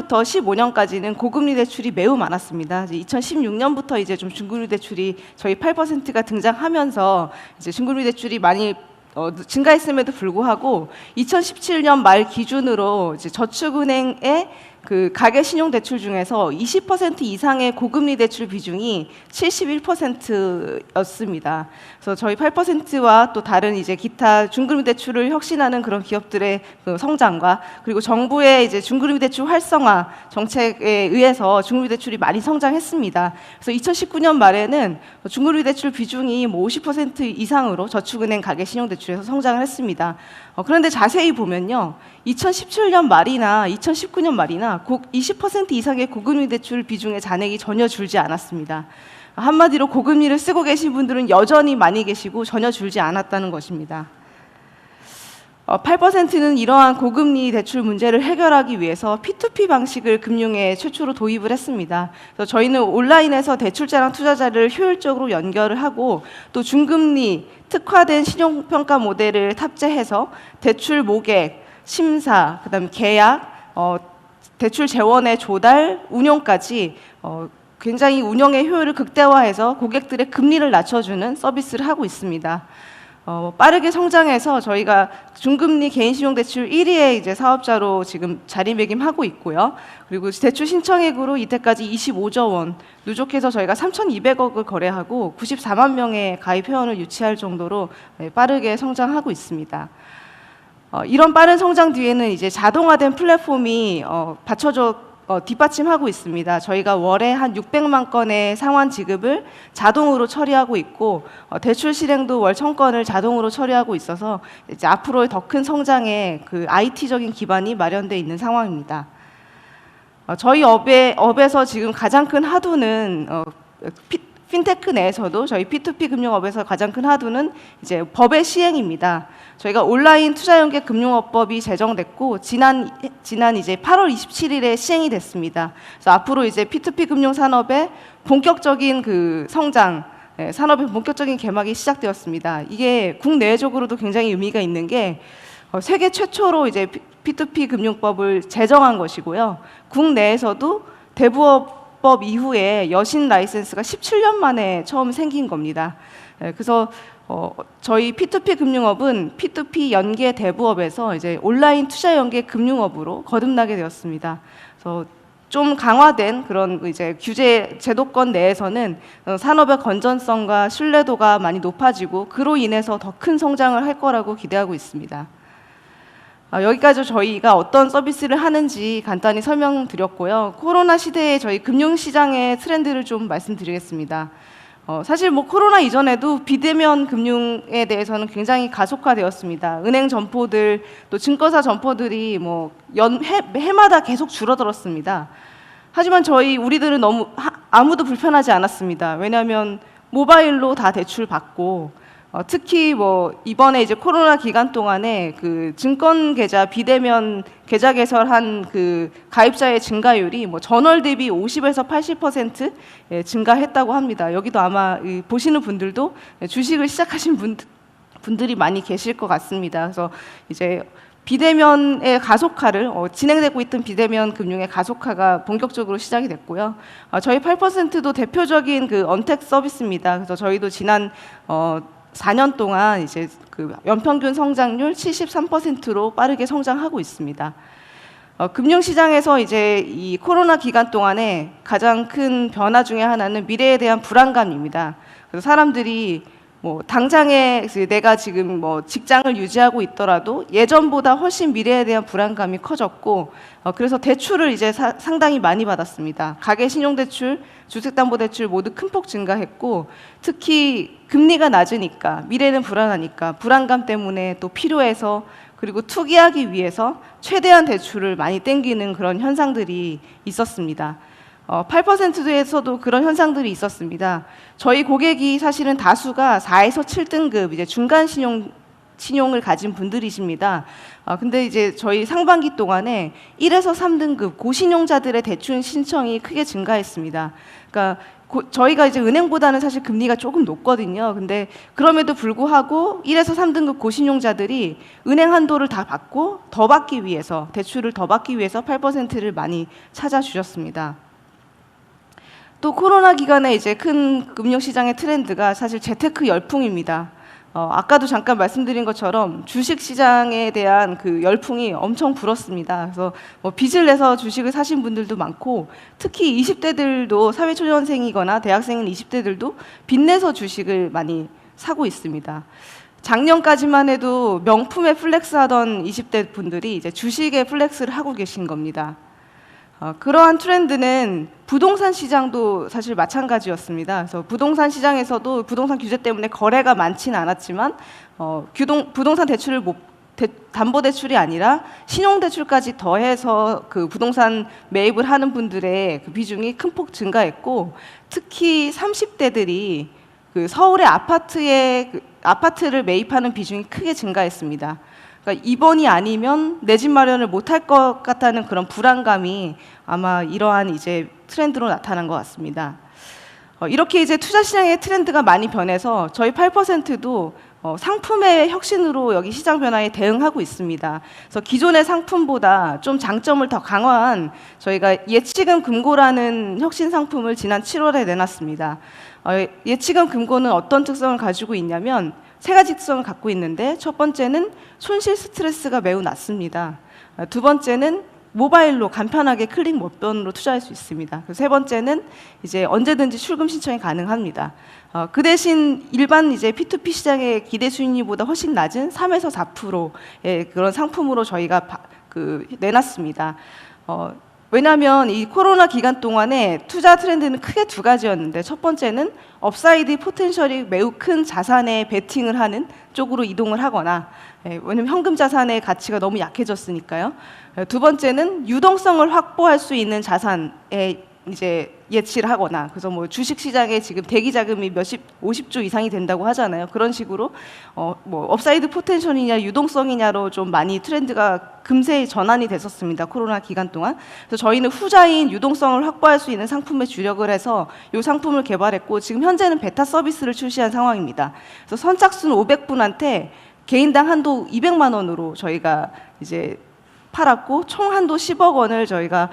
15년까지는 고금리 대출이 매우 많았습니다. 2016년부터 이제 좀 중금리 대출이 저희 8%가 등장하면서 이제 중금리 대출이 많이 증가했음에도 불구하고 2017년 말 기준으로 이제 저축은행의 그 가계 신용 대출 중에서 20% 이상의 고금리 대출 비중이 71%였습니다. 그래서 저희 8%와 또 다른 이제 기타 중금리 대출을 혁신하는 그런 기업들의 그 성장과 그리고 정부의 이제 중금리 대출 활성화 정책에 의해서 중금리 대출이 많이 성장했습니다. 그래서 2019년 말에는 중금리 대출 비중이 뭐 50% 이상으로 저축은행 가계 신용 대출에서 성장을 했습니다. 그런데 자세히 보면요, 2017년 말이나 2019년 말이나 20% 이상의 고금리 대출 비중의 잔액이 전혀 줄지 않았습니다. 한마디로 고금리를 쓰고 계신 분들은 여전히 많이 계시고 전혀 줄지 않았다는 것입니다. 8%는 이러한 고금리 대출 문제를 해결하기 위해서 P2P 방식을 금융에 최초로 도입을 했습니다. 그래서 저희는 온라인에서 대출자랑 투자자를 효율적으로 연결을 하고 또 중금리 특화된 신용평가 모델을 탑재해서 대출 모객, 심사, 그다음에 계약, 대출 재원의 조달, 운용까지 굉장히 운영의 효율을 극대화해서 고객들의 금리를 낮춰주는 서비스를 하고 있습니다. 빠르게 성장해서 저희가 중금리 개인신용대출 1위의 이제 사업자로 지금 자리매김하고 있고요. 그리고 대출 신청액으로 이때까지 25조 원, 누적해서 저희가 3,200억을 거래하고 94만 명의 가입 회원을 유치할 정도로 빠르게 성장하고 있습니다. 이런 빠른 성장 뒤에는 이제 자동화된 플랫폼이 뒷받침하고 있습니다. 저희가 월에 한 600만 건의 상환 지급을 자동으로 처리하고 있고 대출 실행도 월 1000건을 자동으로 처리하고 있어서 이제 앞으로의 더 큰 성장에 그 IT적인 기반이 마련되어 있는 상황입니다. 저희 업에서 지금 가장 큰 하도는 핀테크 내에서도 저희 P2P 금융업에서 가장 큰 하도는 이제 법의 시행입니다. 저희가 온라인 투자연계 금융업법이 제정됐고 지난 이제 8월 27일에 시행이 됐습니다. 그래서 앞으로 이제 P2P 금융 산업의 본격적인 그 성장, 산업의 본격적인 개막이 시작되었습니다. 이게 국내적으로도 굉장히 의미가 있는 게 세계 최초로 이제 P2P 금융법을 제정한 것이고요. 국내에서도 대부업법 이후에 여신 라이센스가 17년 만에 처음 생긴 겁니다. 그래서 저희 P2P 금융업은 P2P 연계 대부업에서 이제 온라인 투자 연계 금융업으로 거듭나게 되었습니다. 그래서 좀 강화된 그런 이제 규제 제도권 내에서는 산업의 건전성과 신뢰도가 많이 높아지고 그로 인해서 더 큰 성장을 할 거라고 기대하고 있습니다. 여기까지 저희가 어떤 서비스를 하는지 간단히 설명드렸고요. 코로나 시대에 저희 금융시장의 트렌드를 좀 말씀드리겠습니다. 사실 뭐 코로나 이전에도 비대면 금융에 대해서는 굉장히 가속화되었습니다. 은행 점포들 또 증권사 점포들이 뭐 해마다 계속 줄어들었습니다. 하지만 우리들은 너무 아무도 불편하지 않았습니다. 왜냐하면 모바일로 다 대출 받고 특히 뭐 이번에 이제 코로나 기간 동안에 그 증권 계좌 비대면 계좌 개설한 그 가입자의 증가율이 뭐 전월 대비 50에서 80% 증가했다고 합니다. 여기도 아마 보시는 분들도 주식을 시작하신 분들이 많이 계실 것 같습니다. 그래서 이제 비대면의 가속화를 진행되고 있던 비대면 금융의 가속화가 본격적으로 시작이 됐고요. 저희 8%도 대표적인 그 언택 서비스입니다. 그래서 저희도 지난 4년 동안 이제 그 연평균 성장률 73%로 빠르게 성장하고 있습니다. 금융시장에서 이제 이 코로나 기간 동안에 가장 큰 변화 중에 하나는 미래에 대한 불안감입니다. 그래서 사람들이 뭐 당장에 내가 지금 뭐 직장을 유지하고 있더라도 예전보다 훨씬 미래에 대한 불안감이 커졌고 그래서 대출을 이제 상당히 많이 받았습니다. 가계 신용대출, 주택담보대출 모두 큰 폭 증가했고 특히 금리가 낮으니까 미래는 불안하니까 불안감 때문에 또 필요해서 그리고 투기하기 위해서 최대한 대출을 많이 땡기는 그런 현상들이 있었습니다. 8%에서도 그런 현상들이 있었습니다. 저희 고객이 사실은 다수가 4에서 7등급 이제 중간 신용을 가진 분들이십니다. 근데 이제 저희 상반기 동안에 1에서 3등급 고신용자들의 대출 신청이 크게 증가했습니다. 그러니까 저희가 이제 은행보다는 사실 금리가 조금 높거든요. 근데 그럼에도 불구하고 1에서 3등급 고신용자들이 은행 한도를 다 받고 더 받기 위해서 대출을 더 받기 위해서 8%를 많이 찾아주셨습니다. 또 코로나 기간에 이제 큰 금융시장의 트렌드가 사실 재테크 열풍입니다. 아까도 잠깐 말씀드린 것처럼 주식시장에 대한 그 열풍이 엄청 불었습니다. 그래서 뭐 빚을 내서 주식을 사신 분들도 많고 특히 20대들도 사회초년생이거나 대학생인 20대들도 빚내서 주식을 많이 사고 있습니다. 작년까지만 해도 명품에 플렉스하던 20대 분들이 이제 주식에 플렉스를 하고 계신 겁니다. 그러한 트렌드는 부동산 시장도 사실 마찬가지였습니다. 그래서 부동산 시장에서도 부동산 규제 때문에 거래가 많지는 않았지만 부동산 대출을 담보대출이 아니라 신용대출까지 더해서 그 부동산 매입을 하는 분들의 그 비중이 큰 폭 증가했고 특히 30대들이 그 서울의 아파트를 매입하는 비중이 크게 증가했습니다. 그러니까 이번이 아니면 내 집 마련을 못할 것 같다는 그런 불안감이 아마 이러한 이제 트렌드로 나타난 것 같습니다. 이렇게 이제 투자 시장의 트렌드가 많이 변해서 저희 8%도 상품의 혁신으로 여기 시장 변화에 대응하고 있습니다. 그래서 기존의 상품보다 좀 장점을 더 강화한 저희가 예치금 금고라는 혁신 상품을 지난 7월에 내놨습니다. 예치금 금고는 어떤 특성을 가지고 있냐면 세 가지 특성을 갖고 있는데, 첫 번째는 손실 스트레스가 매우 낮습니다. 두 번째는 모바일로 간편하게 클릭 몇 번으로 투자할 수 있습니다. 세 번째는 이제 언제든지 출금 신청이 가능합니다. 그 대신 일반 이제 P2P 시장의 기대 수익률보다 훨씬 낮은 3에서 4%의 그런 상품으로 저희가 내놨습니다. 왜냐하면 이 코로나 기간 동안에 투자 트렌드는 크게 두 가지였는데, 첫 번째는 업사이드 포텐셜이 매우 큰 자산에 베팅을 하는 쪽으로 이동을 하거나, 왜냐하면 현금 자산의 가치가 너무 약해졌으니까요. 두 번째는 유동성을 확보할 수 있는 자산에 이제 예치를 하거나, 그래서 뭐 주식 시장에 지금 대기 자금이 50조 이상이 된다고 하잖아요. 그런 식으로 뭐 업사이드 포텐셜이냐 유동성이냐로 좀 많이 트렌드가 금세 전환이 됐었습니다. 코로나 기간 동안. 그래서 저희는 후자인 유동성을 확보할 수 있는 상품에 주력을 해서 이 상품을 개발했고, 지금 현재는 베타 서비스를 출시한 상황입니다. 그래서 선착순 500분한테 개인당 한도 200만 원으로 저희가 이제 팔았고, 총 한도 10억 원을 저희가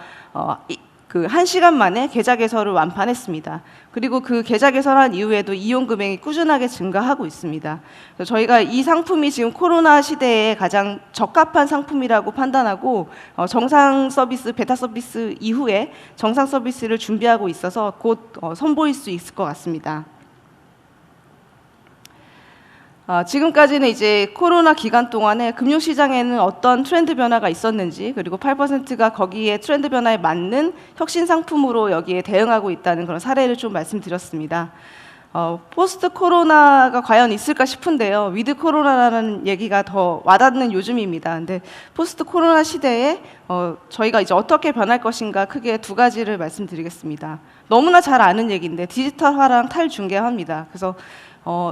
그 1시간 만에 계좌 개설을 완판했습니다. 그리고 그 계좌 개설한 이후에도 이용 금액이 꾸준하게 증가하고 있습니다. 그래서 저희가 이 상품이 지금 코로나 시대에 가장 적합한 상품이라고 판단하고, 정상 서비스, 베타 서비스 이후에 정상 서비스를 준비하고 있어서 곧 선보일 수 있을 것 같습니다. 지금까지는 이제 코로나 기간 동안에 금융시장에는 어떤 트렌드 변화가 있었는지, 그리고 8%가 거기에 트렌드 변화에 맞는 혁신 상품으로 여기에 대응하고 있다는 그런 사례를 좀 말씀드렸습니다. 포스트 코로나가 과연 있을까 싶은데요. 위드 코로나라는 얘기가 더 와닿는 요즘입니다. 근데 포스트 코로나 시대에 저희가 이제 어떻게 변할 것인가 크게 두 가지를 말씀드리겠습니다. 너무나 잘 아는 얘기인데 디지털화랑 탈중개화입니다. 그래서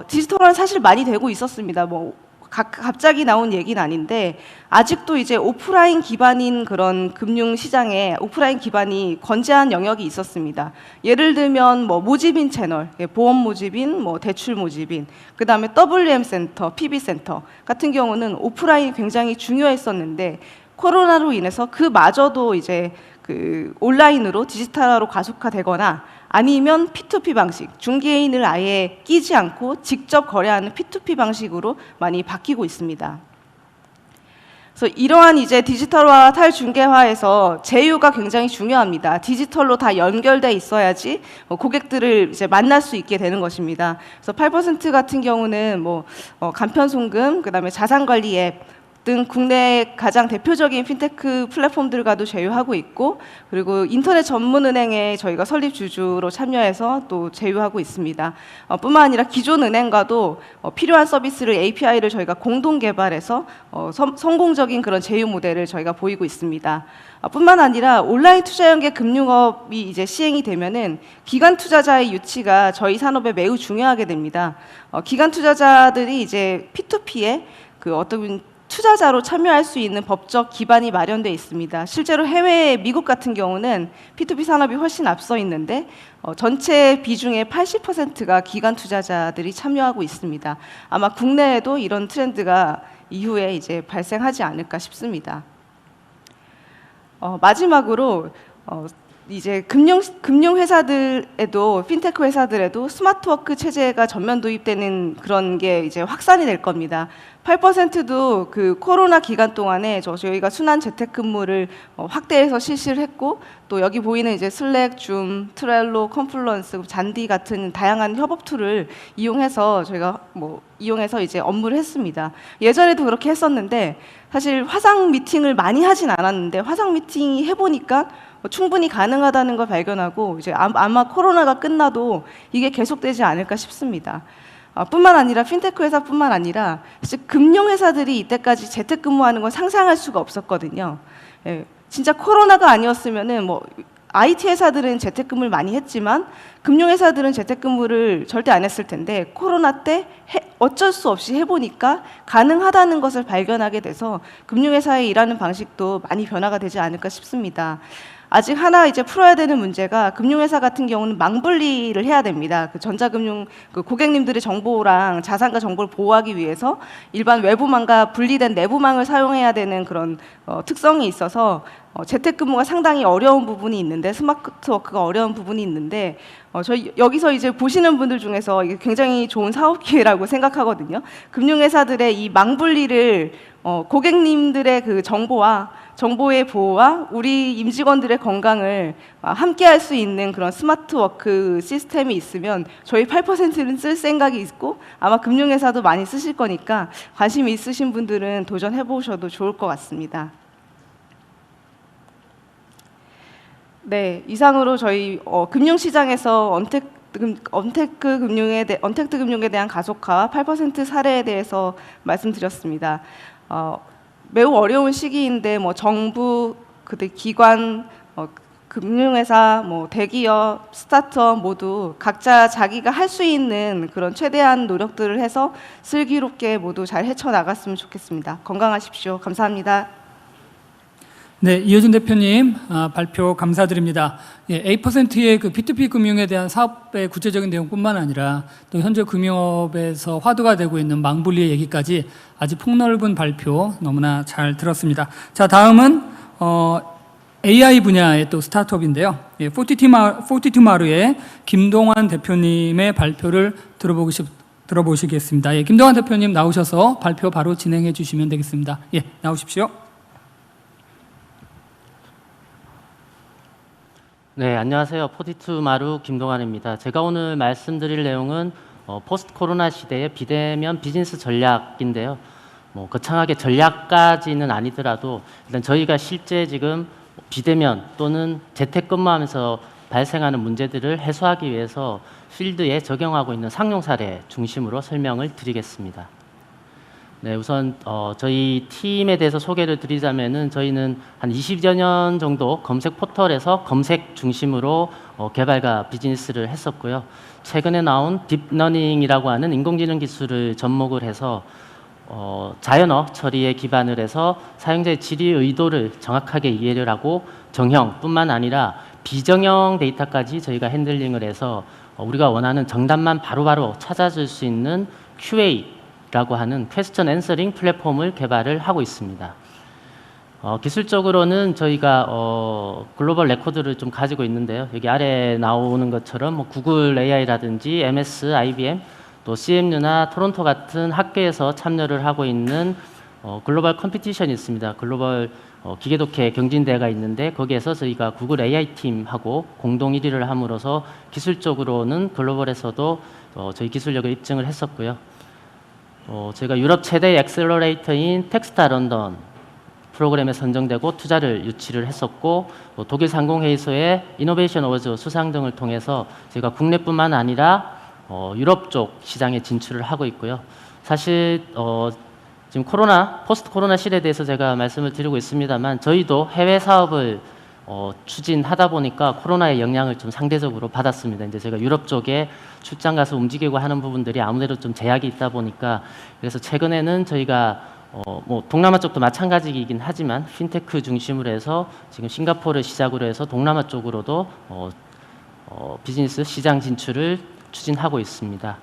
디지털화는 사실 많이 되고 있었습니다. 뭐 갑자기 나온 얘기는 아닌데, 아직도 이제 오프라인 기반인 그런 금융 시장에 오프라인 기반이 건재한 영역이 있었습니다. 예를 들면 뭐 모집인 채널, 보험 모집인, 뭐 대출 모집인, 그 다음에 WM 센터, PB 센터 같은 경우는 오프라인이 굉장히 중요했었는데, 코로나로 인해서 그마저도 이제 그 온라인으로 디지털화로 가속화되거나, 아니면 P2P 방식, 중개인을 아예 끼지 않고 직접 거래하는 P2P 방식으로 많이 바뀌고 있습니다. 그래서 이러한 이제 디지털화 탈중개화에서 제휴가 굉장히 중요합니다. 디지털로 다 연결돼 있어야지 고객들을 이제 만날 수 있게 되는 것입니다. 그래서 8% 같은 경우는 뭐 간편 송금, 그다음에 자산관리 앱 등 국내 가장 대표적인 핀테크 플랫폼들과도 제휴하고 있고, 그리고 인터넷 전문은행에 저희가 설립 주주로 참여해서 또 제휴하고 있습니다. 뿐만 아니라 기존 은행과도 필요한 서비스를 API를 저희가 공동 개발해서 성공적인 그런 제휴 모델을 저희가 보이고 있습니다. 뿐만 아니라 온라인 투자 연계 금융업이 이제 시행이 되면은 기관 투자자의 유치가 저희 산업에 매우 중요하게 됩니다. 기관 투자자들이 이제 P2P에 그 어떤 투자자로 참여할 수 있는 법적 기반이 마련되어 있습니다. 실제로 해외 미국 같은 경우는 P2P 산업이 훨씬 앞서 있는데 전체 비중의 80%가 기관 투자자들이 참여하고 있습니다. 아마 국내에도 이런 트렌드가 이후에 이제 발생하지 않을까 싶습니다. 마지막으로 이제 금융 회사들에도 핀테크 회사들에도 스마트워크 체제가 전면 도입되는 그런 게 이제 확산이 될 겁니다. 8%도 그 코로나 기간 동안에 저희가 순환 재택근무를 확대해서 실시를 했고, 또 여기 보이는 이제 슬랙, 줌, 트렐로, 컴플런스, 잔디 같은 다양한 협업 툴을 이용해서 저희가 이용해서 이제 업무를 했습니다. 예전에도 그렇게 했었는데, 사실 화상 미팅을 많이 하진 않았는데 화상 미팅이 해보니까 충분히 가능하다는 걸 발견하고, 이제 아마 코로나가 끝나도 이게 계속되지 않을까 싶습니다. 뿐만 아니라 핀테크 회사뿐만 아니라 금융 회사들이 이때까지 재택근무하는 건 상상할 수가 없었거든요. 진짜 코로나가 아니었으면은 뭐 IT 회사들은 재택근무를 많이 했지만 금융 회사들은 재택근무를 절대 안 했을 텐데, 코로나 때 어쩔 수 없이 해보니까 가능하다는 것을 발견하게 돼서 금융 회사의 일하는 방식도 많이 변화가 되지 않을까 싶습니다. 아직 하나 이제 풀어야 되는 문제가, 금융회사 같은 경우는 망분리를 해야 됩니다. 그 전자금융 고객님들의 정보랑 자산과 정보를 보호하기 위해서 일반 외부망과 분리된 내부망을 사용해야 되는 그런 특성이 있어서 재택근무가 상당히 어려운 부분이 있는데 스마트 워크가 어려운 부분이 있는데 저희 여기서 이제 보시는 분들 중에서 이게 굉장히 좋은 사업 기회라고 생각하거든요. 금융회사들의 이 망분리를 고객님들의 그 정보의 보호와 우리 임직원들의 건강을 함께 할 수 있는 그런 스마트 워크 시스템이 있으면 저희 8%는 쓸 생각이 있고 아마 금융회사도 많이 쓰실 거니까 관심이 있으신 분들은 도전해 보셔도 좋을 것 같습니다. 네, 이상으로 저희 금융시장에서 언택트 금융에 대한 가속화와 8% 사례에 대해서 말씀드렸습니다. 매우 어려운 시기인데 뭐 정부, 기관, 금융회사, 뭐 대기업, 스타트업 모두 각자 자기가 할 수 있는 그런 최대한 노력들을 해서 슬기롭게 모두 잘 헤쳐나갔으면 좋겠습니다. 건강하십시오. 감사합니다. 네, 이효진 대표님 발표 감사드립니다. 예, A%의 그 P2P 금융에 대한 사업의 구체적인 내용뿐만 아니라 또 현재 금융업에서 화두가 되고 있는 망분리의 얘기까지 아주 폭넓은 발표 너무나 잘 들었습니다. 자, 다음은 AI 분야의 또 스타트업인데요. 예, 포티투마르의 김동환 대표님의 발표를 들어보시겠습니다. 예, 김동환 대표님 나오셔서 발표 바로 진행해 주시면 되겠습니다. 예, 나오십시오. 네, 안녕하세요. 포티투마루 김동환입니다. 제가 오늘 말씀드릴 내용은 포스트 코로나 시대의 비대면 비즈니스 전략인데요. 뭐 거창하게 전략까지는 아니더라도 일단 저희가 실제 지금 비대면 또는 재택근무하면서 발생하는 문제들을 해소하기 위해서 필드에 적용하고 있는 상용 사례 중심으로 설명을 드리겠습니다. 네, 우선 저희 팀에 대해서 소개를 드리자면은 저희는 한 20여 년 정도 검색 포털에서 검색 중심으로 개발과 비즈니스를 했었고요. 최근에 나온 딥러닝이라고 하는 인공지능 기술을 접목을 해서 자연어 처리에 기반을 해서 사용자의 질의 의도를 정확하게 이해를 하고 정형뿐만 아니라 비정형 데이터까지 저희가 핸들링을 해서 우리가 원하는 정답만 바로바로 찾아줄 수 있는 QA라고 하는 퀘스천 앤서링 플랫폼을 개발을 하고 있습니다. 기술적으로는 저희가 글로벌 레코드를 좀 가지고 있는데요. 여기 아래에 나오는 것처럼 뭐 구글 AI라든지 MS, IBM, 또 CMU나 토론토 같은 학교에서 참여를 하고 있는 글로벌 컴피티션이 있습니다. 글로벌 기계독해 경진대회가 있는데 거기에서 저희가 구글 AI 팀하고 공동 1위를 함으로써 기술적으로는 글로벌에서도 저희 기술력을 입증을 했었고요. 제가 유럽 최대 엑셀러레이터인 텍스타 런던 프로그램에 선정되고 투자를 유치를 했었고 독일 상공회의소의 이노베이션 어워즈 수상 등을 통해서 제가 국내뿐만 아니라 유럽 쪽 시장에 진출을 하고 있고요. 사실 지금 포스트 코로나 시대에 대해서 제가 말씀을 드리고 있습니다만 저희도 해외 사업을 추진하다 보니까 코로나의 영향을 좀 상대적으로 받았습니다. 이제 제가 유럽 쪽에 출장 가서 움직이고 하는 부분들이 아무래도 좀 제약이 있다 보니까 그래서 최근에는 저희가 뭐 동남아 쪽도 마찬가지이긴 하지만 핀테크 중심으로 해서 지금 싱가포르를 시작으로 해서 동남아 쪽으로도 비즈니스 시장 진출을 추진하고 있습니다.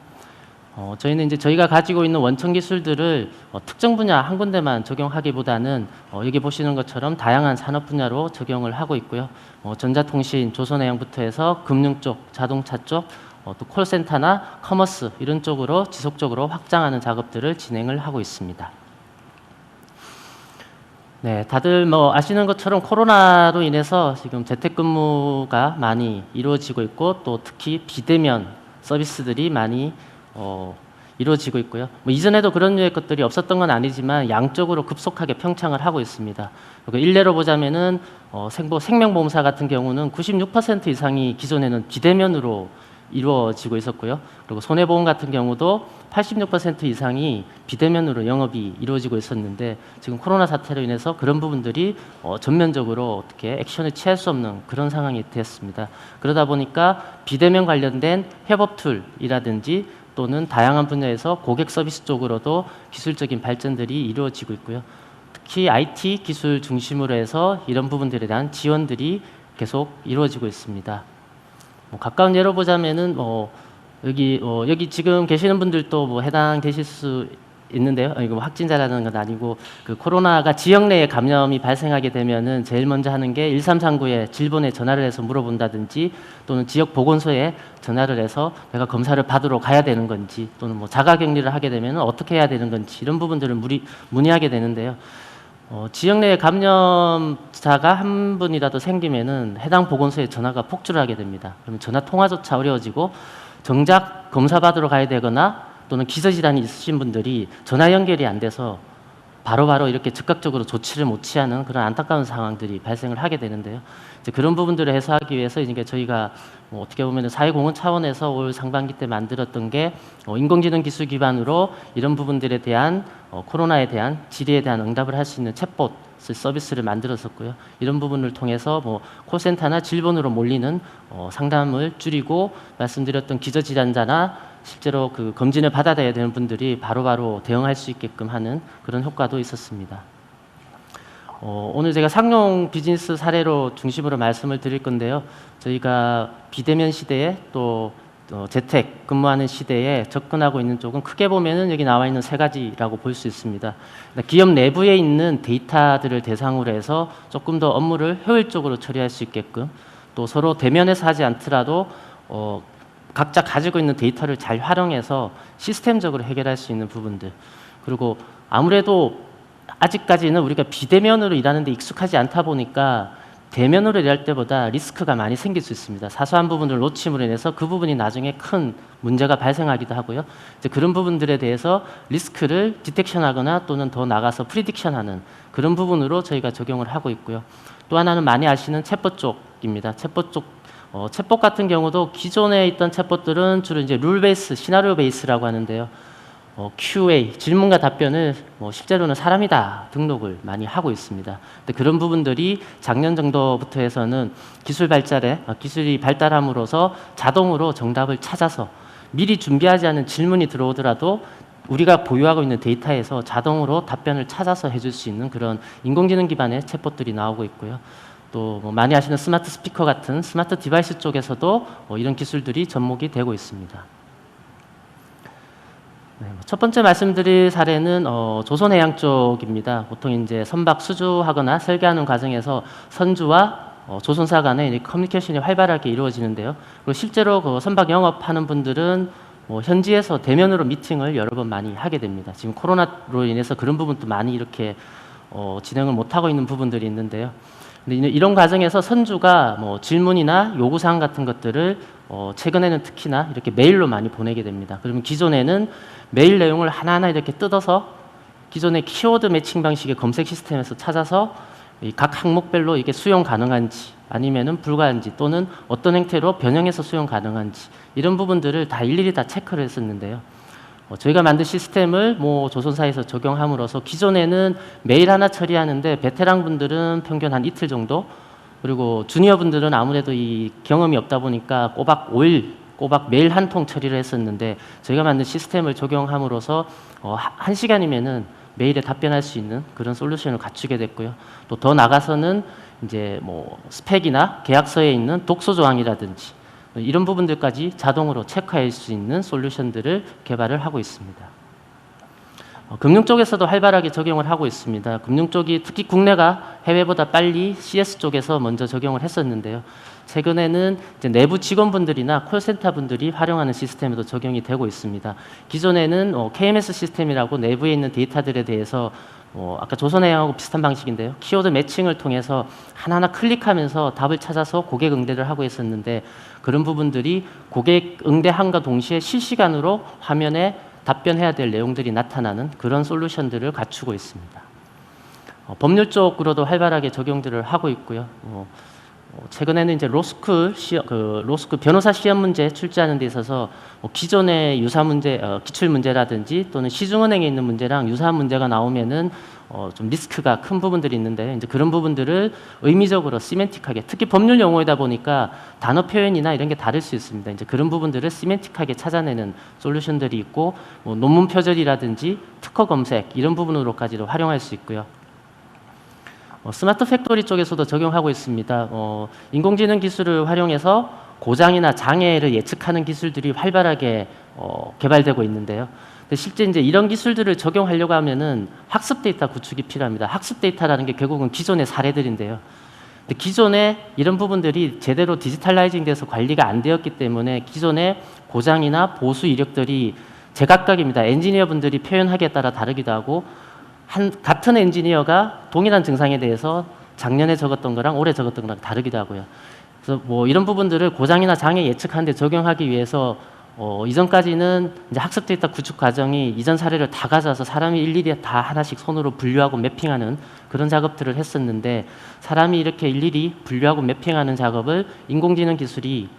저희는 이제 저희가 가지고 있는 원천 기술들을 특정 분야 한 군데만 적용하기보다는 여기 보시는 것처럼 다양한 산업 분야로 적용을 하고 있고요. 전자통신, 조선해양부터 해서 금융 쪽, 자동차 쪽, 또 콜센터나 커머스 이런 쪽으로 지속적으로 확장하는 작업들을 진행을 하고 있습니다. 네, 다들 뭐 아시는 것처럼 코로나로 인해서 지금 재택근무가 많이 이루어지고 있고 또 특히 비대면 서비스들이 많이 이루어지고 있고요. 뭐 이전에도 그런 류의 것들이 없었던 건 아니지만 양적으로 급속하게 평창을 하고 있습니다. 일례로 보자면은 생명보험사 같은 경우는 96% 이상이 기존에는 비대면으로 이루어지고 있었고요. 그리고 손해보험 같은 경우도 86% 이상이 비대면으로 영업이 이루어지고 있었는데 지금 코로나 사태로 인해서 그런 부분들이 전면적으로 어떻게 액션을 취할 수 없는 그런 상황이 되었습니다. 그러다 보니까 비대면 관련된 협업 툴이라든지 또는 다양한 분야에서 고객 서비스 쪽으로도 기술적인 발전들이 이루어지고 있고요. 특히 IT 기술 중심으로 해서 이런 부분들에 대한 지원들이 계속 이루어지고 있습니다. 가까운 예로 보자면은 여기 지금 계시는 분들도 뭐 해당되실 수 있는데요. 이거 확진자라는 건 아니고 그 코로나가 지역 내에 감염이 발생하게 되면은 제일 먼저 하는 게 1339에 질본에 전화를 해서 물어본다든지 또는 지역 보건소에 전화를 해서 내가 검사를 받으러 가야 되는 건지 또는 뭐 자가격리를 하게 되면은 어떻게 해야 되는 건지 이런 부분들을 문의하게 되는데요. 지역 내에 감염자가 한 분이라도 생기면은 해당 보건소에 전화가 폭주를 하게 됩니다. 그러면 전화 통화조차 어려워지고 정작 검사 받으러 가야 되거나 또는 기저질환이 있으신 분들이 전화 연결이 안 돼서 바로바로 이렇게 즉각적으로 조치를 못 취하는 그런 안타까운 상황들이 발생을 하게 되는데요. 이제 그런 부분들을 해소하기 위해서 이제 저희가 뭐 어떻게 보면 사회공헌 차원에서 올 상반기 때 만들었던 게 인공지능 기술 기반으로 이런 부분들에 대한 코로나에 대한 질의에 대한 응답을 할 수 있는 챗봇 서비스를 만들었었고요. 이런 부분을 통해서 뭐 콜센터나 질본으로 몰리는 상담을 줄이고 말씀드렸던 기저질환자나 실제로 그 검진을 받아야 되는 분들이 바로바로 대응할 수 있게끔 하는 그런 효과도 있었습니다. 오늘 제가 상용 비즈니스 사례로 중심으로 말씀을 드릴 건데요. 저희가 비대면 시대에 또 재택 근무하는 시대에 접근하고 있는 쪽은 크게 보면은 여기 나와 있는 세 가지라고 볼 수 있습니다. 기업 내부에 있는 데이터들을 대상으로 해서 조금 더 업무를 효율적으로 처리할 수 있게끔 또 서로 대면에서 하지 않더라도 각자 가지고 있는 데이터를 잘 활용해서 시스템적으로 해결할 수 있는 부분들 그리고 아무래도 아직까지는 우리가 비대면으로 일하는 데 익숙하지 않다 보니까 대면으로 일할 때보다 리스크가 많이 생길 수 있습니다. 사소한 부분을 놓침으로 인해서 그 부분이 나중에 큰 문제가 발생하기도 하고요. 이제 그런 부분들에 대해서 리스크를 디텍션하거나 또는 더 나가서 프리딕션하는 그런 부분으로 저희가 적용을 하고 있고요. 또 하나는 많이 아시는 챗봇 쪽입니다. 챗봇 쪽 챗봇 같은 경우도 기존에 있던 챗봇들은 주로 이제 룰 베이스, 시나리오 베이스라고 하는데요. QA, 질문과 답변을 실제로는 사람이다 등록을 많이 하고 있습니다. 근데 그런 부분들이 작년 정도부터 해서는 기술이 발달함으로써 자동으로 정답을 찾아서 미리 준비하지 않은 질문이 들어오더라도 우리가 보유하고 있는 데이터에서 자동으로 답변을 찾아서 해줄 수 있는 그런 인공지능 기반의 챗봇들이 나오고 있고요. 또 많이 아시는 스마트 스피커 같은 스마트 디바이스 쪽에서도 이런 기술들이 접목이 되고 있습니다. 네, 첫 번째 말씀드릴 사례는 조선해양 쪽입니다. 보통 이제 선박 수주하거나 설계하는 과정에서 선주와 조선사 간의 커뮤니케이션이 활발하게 이루어지는데요. 그리고 실제로 그 선박 영업하는 분들은 현지에서 대면으로 미팅을 여러 번 많이 하게 됩니다. 지금 코로나로 인해서 그런 부분도 많이 이렇게 진행을 못하고 있는 부분들이 있는데요. 근데 이런 과정에서 선주가 질문이나 요구사항 같은 것들을 최근에는 특히나 이렇게 메일로 많이 보내게 됩니다. 그러면 기존에는 메일 내용을 하나하나 이렇게 뜯어서 기존의 키워드 매칭 방식의 검색 시스템에서 찾아서 각 항목별로 이게 수용 가능한지 아니면은 불가한지 또는 어떤 형태로 변형해서 수용 가능한지 이런 부분들을 다 일일이 다 체크를 했었는데요. 저희가 만든 시스템을 조선사에서 적용함으로써 기존에는 메일 하나 처리하는데 베테랑 분들은 평균 한 이틀 정도 그리고 주니어 분들은 아무래도 이 경험이 없다 보니까 꼬박 5일 꼬박 메일 한 통 처리를 했었는데 저희가 만든 시스템을 적용함으로써 1시간이면은 메일에 답변할 수 있는 그런 솔루션을 갖추게 됐고요. 또 더 나가서는 이제 스펙이나 계약서에 있는 독소 조항이라든지 이런 부분들까지 자동으로 체크할 수 있는 솔루션들을 개발을 하고 있습니다. 금융 쪽에서도 활발하게 적용을 하고 있습니다. 금융 쪽이 특히 국내가 해외보다 빨리 CS 쪽에서 먼저 적용을 했었는데요. 최근에는 이제 내부 직원분들이나 콜센터 분들이 활용하는 시스템에도 적용이 되고 있습니다. 기존에는 KMS 시스템이라고 내부에 있는 데이터들에 대해서 아까 조선해양하고 비슷한 방식인데요. 키워드 매칭을 통해서 하나하나 클릭하면서 답을 찾아서 고객 응대를 하고 있었는데 그런 부분들이 고객 응대함과 동시에 실시간으로 화면에 답변해야 될 내용들이 나타나는 그런 솔루션들을 갖추고 있습니다. 법률 쪽으로도 활발하게 적용들을 하고 있고요. 최근에는 이제 로스쿨 변호사 시험 문제 출제하는 데 있어서 기존의 유사 문제, 기출 문제라든지 또는 시중은행에 있는 문제랑 유사한 문제가 나오면은 좀 리스크가 큰 부분들이 있는데 이제 그런 부분들을 의미적으로 시멘틱하게 특히 법률 용어이다 보니까 단어 표현이나 이런 게 다를 수 있습니다. 이제 그런 부분들을 시멘틱하게 찾아내는 솔루션들이 있고 논문 표절이라든지 특허 검색 이런 부분으로까지도 활용할 수 있고요. 스마트 팩토리 쪽에서도 적용하고 있습니다. 인공지능 기술을 활용해서 고장이나 장애를 예측하는 기술들이 활발하게 개발되고 있는데요. 근데 실제 이제 이런 기술들을 적용하려고 하면은 학습 데이터 구축이 필요합니다. 학습 데이터라는 게 결국은 기존의 사례들인데요. 근데 기존에 이런 부분들이 제대로 디지털라이징 돼서 관리가 안 되었기 때문에 기존의 고장이나 보수 이력들이 제각각입니다. 엔지니어 분들이 표현하기에 따라 다르기도 하고 같은 엔지니어가 동일한 증상에 대해서 작년에 적었던 거랑 올해 적었던 거랑 다르기도 하고요. 그래서 뭐 이런 부분들을 고장이나 장애 예측하는 데 적용하기 위해서 이전까지는 이제 학습 데이터 구축 과정이 이전 사례를 다 가져와서 사람이 일일이 다 하나씩 손으로 분류하고 매핑하는 그런 작업들을 했었는데 사람이 이렇게 일일이 분류하고 매핑하는 작업을 인공지능 기술이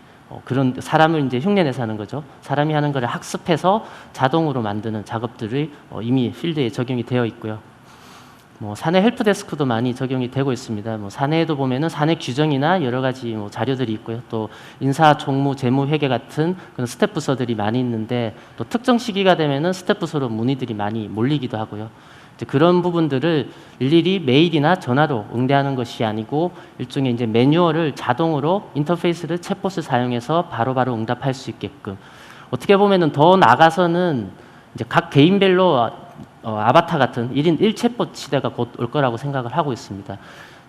그런 사람을 이제 흉내내서 하는 거죠. 사람이 하는 거를 학습해서 자동으로 만드는 작업들이 이미 필드에 적용이 되어 있고요. 뭐 사내 헬프데스크도 많이 적용이 되고 있습니다. 뭐 사내에도 보면은 사내 규정이나 여러 가지 뭐 자료들이 있고요. 또 인사, 총무, 재무, 회계 같은 그런 스텝 부서들이 많이 있는데 또 특정 시기가 되면은 스텝 부서로 문의들이 많이 몰리기도 하고요. 이제 그런 부분들을 일일이 메일이나 전화로 응대하는 것이 아니고 일종의 이제 매뉴얼을 자동으로 인터페이스를 챗봇을 사용해서 바로바로 응답할 수 있게끔 어떻게 보면은 더 나가서는 이제 각 개인별로 아바타 같은 1인 1챗봇 시대가 곧 올 거라고 생각을 하고 있습니다.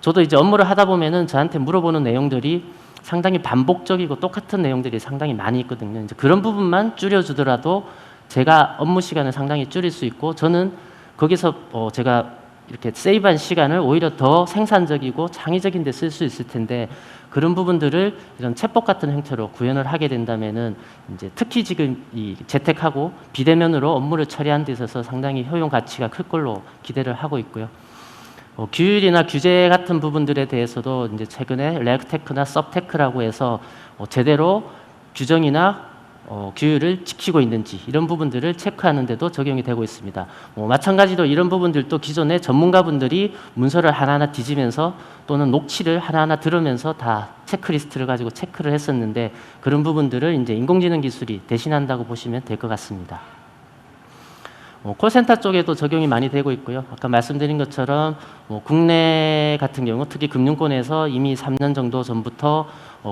저도 이제 업무를 하다 보면은 저한테 물어보는 내용들이 상당히 반복적이고 똑같은 내용들이 상당히 많이 있거든요. 이제 그런 부분만 줄여주더라도 제가 업무 시간을 상당히 줄일 수 있고 저는 거기서 제가 이렇게 세이브한 시간을 오히려 더 생산적이고 창의적인 데 쓸 수 있을 텐데 그런 부분들을 이런 챗봇 같은 형태로 구현을 하게 된다면은 이제 특히 지금 이 재택하고 비대면으로 업무를 처리하는 데 있어서 상당히 효용 가치가 클 걸로 기대를 하고 있고요. 규율이나 규제 같은 부분들에 대해서도 이제 최근에 레그테크나 서브테크라고 해서 제대로 규정이나 규율을 지키고 있는지 이런 부분들을 체크하는 데도 적용이 되고 있습니다. 마찬가지로 이런 부분들도 기존에 전문가분들이 문서를 하나하나 뒤지면서 또는 녹취를 하나하나 들으면서 다 체크리스트를 가지고 체크를 했었는데 그런 부분들을 이제 인공지능 기술이 대신한다고 보시면 될 것 같습니다. 콜센터 쪽에도 적용이 많이 되고 있고요. 아까 말씀드린 것처럼 국내 같은 경우 특히 금융권에서 이미 3년 정도 전부터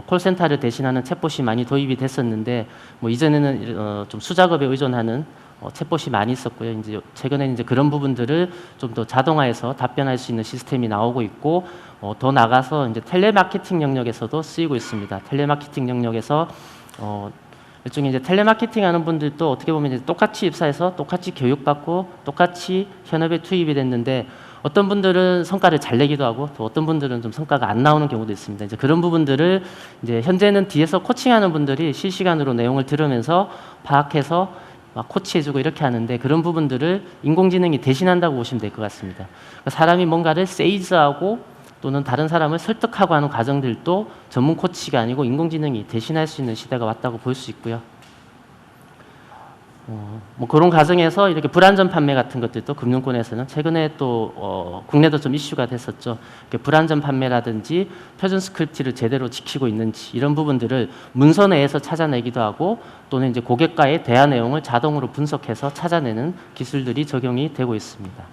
콜센터를 대신하는 챗봇이 많이 도입이 됐었는데 이전에는 좀 수작업에 의존하는 챗봇이 많이 있었고요. 이제 최근에 이제 그런 부분들을 좀 더 자동화해서 답변할 수 있는 시스템이 나오고 있고 더 나가서 이제 텔레마케팅 영역에서도 쓰이고 있습니다. 텔레마케팅 영역에서 일종의 이제 텔레마케팅 하는 분들도 어떻게 보면 이제 똑같이 입사해서 똑같이 교육받고 똑같이 현업에 투입이 됐는데 어떤 분들은 성과를 잘 내기도 하고 또 어떤 분들은 좀 성과가 안 나오는 경우도 있습니다. 이제 그런 부분들을 이제 현재는 뒤에서 코칭하는 분들이 실시간으로 내용을 들으면서 파악해서 막 코치해주고 이렇게 하는데 그런 부분들을 인공지능이 대신한다고 보시면 될 것 같습니다. 그러니까 사람이 뭔가를 세이즈하고 또는 다른 사람을 설득하고 하는 과정들도 전문 코치가 아니고 인공지능이 대신할 수 있는 시대가 왔다고 볼 수 있고요. 그런 과정에서 이렇게 불안전 판매 같은 것들도 금융권에서는 최근에 또 국내도 좀 이슈가 됐었죠. 불안전 판매라든지 표준 스크립트를 제대로 지키고 있는지 이런 부분들을 문서 내에서 찾아내기도 하고 또는 이제 고객과의 대화 내용을 자동으로 분석해서 찾아내는 기술들이 적용이 되고 있습니다.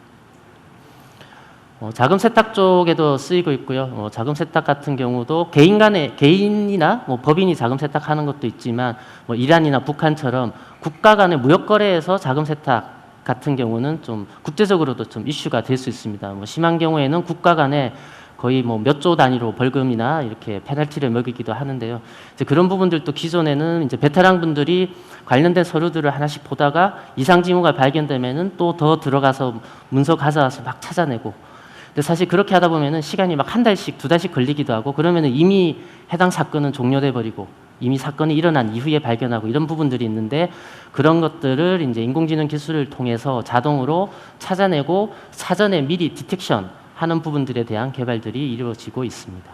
자금 세탁 쪽에도 쓰이고 있고요. 자금 세탁 같은 경우도 개인이나 법인이 자금 세탁하는 것도 있지만 이란이나 북한처럼 국가 간의 무역 거래에서 자금 세탁 같은 경우는 좀 국제적으로도 좀 이슈가 될 수 있습니다. 심한 경우에는 국가 간에 거의 몇 조 단위로 벌금이나 이렇게 페널티를 먹이기도 하는데요. 이제 그런 부분들도 기존에는 이제 베테랑 분들이 관련된 서류들을 하나씩 보다가 이상 징후가 발견되면은 또 더 들어가서 문서 가져와서 막 찾아내고 근데 사실 그렇게 하다 보면은 시간이 막 한 달씩, 두 달씩 걸리기도 하고 그러면은 이미 해당 사건은 종료돼 버리고 이미 사건이 일어난 이후에 발견하고 이런 부분들이 있는데 그런 것들을 이제 인공지능 기술을 통해서 자동으로 찾아내고 사전에 미리 디텍션 하는 부분들에 대한 개발들이 이루어지고 있습니다.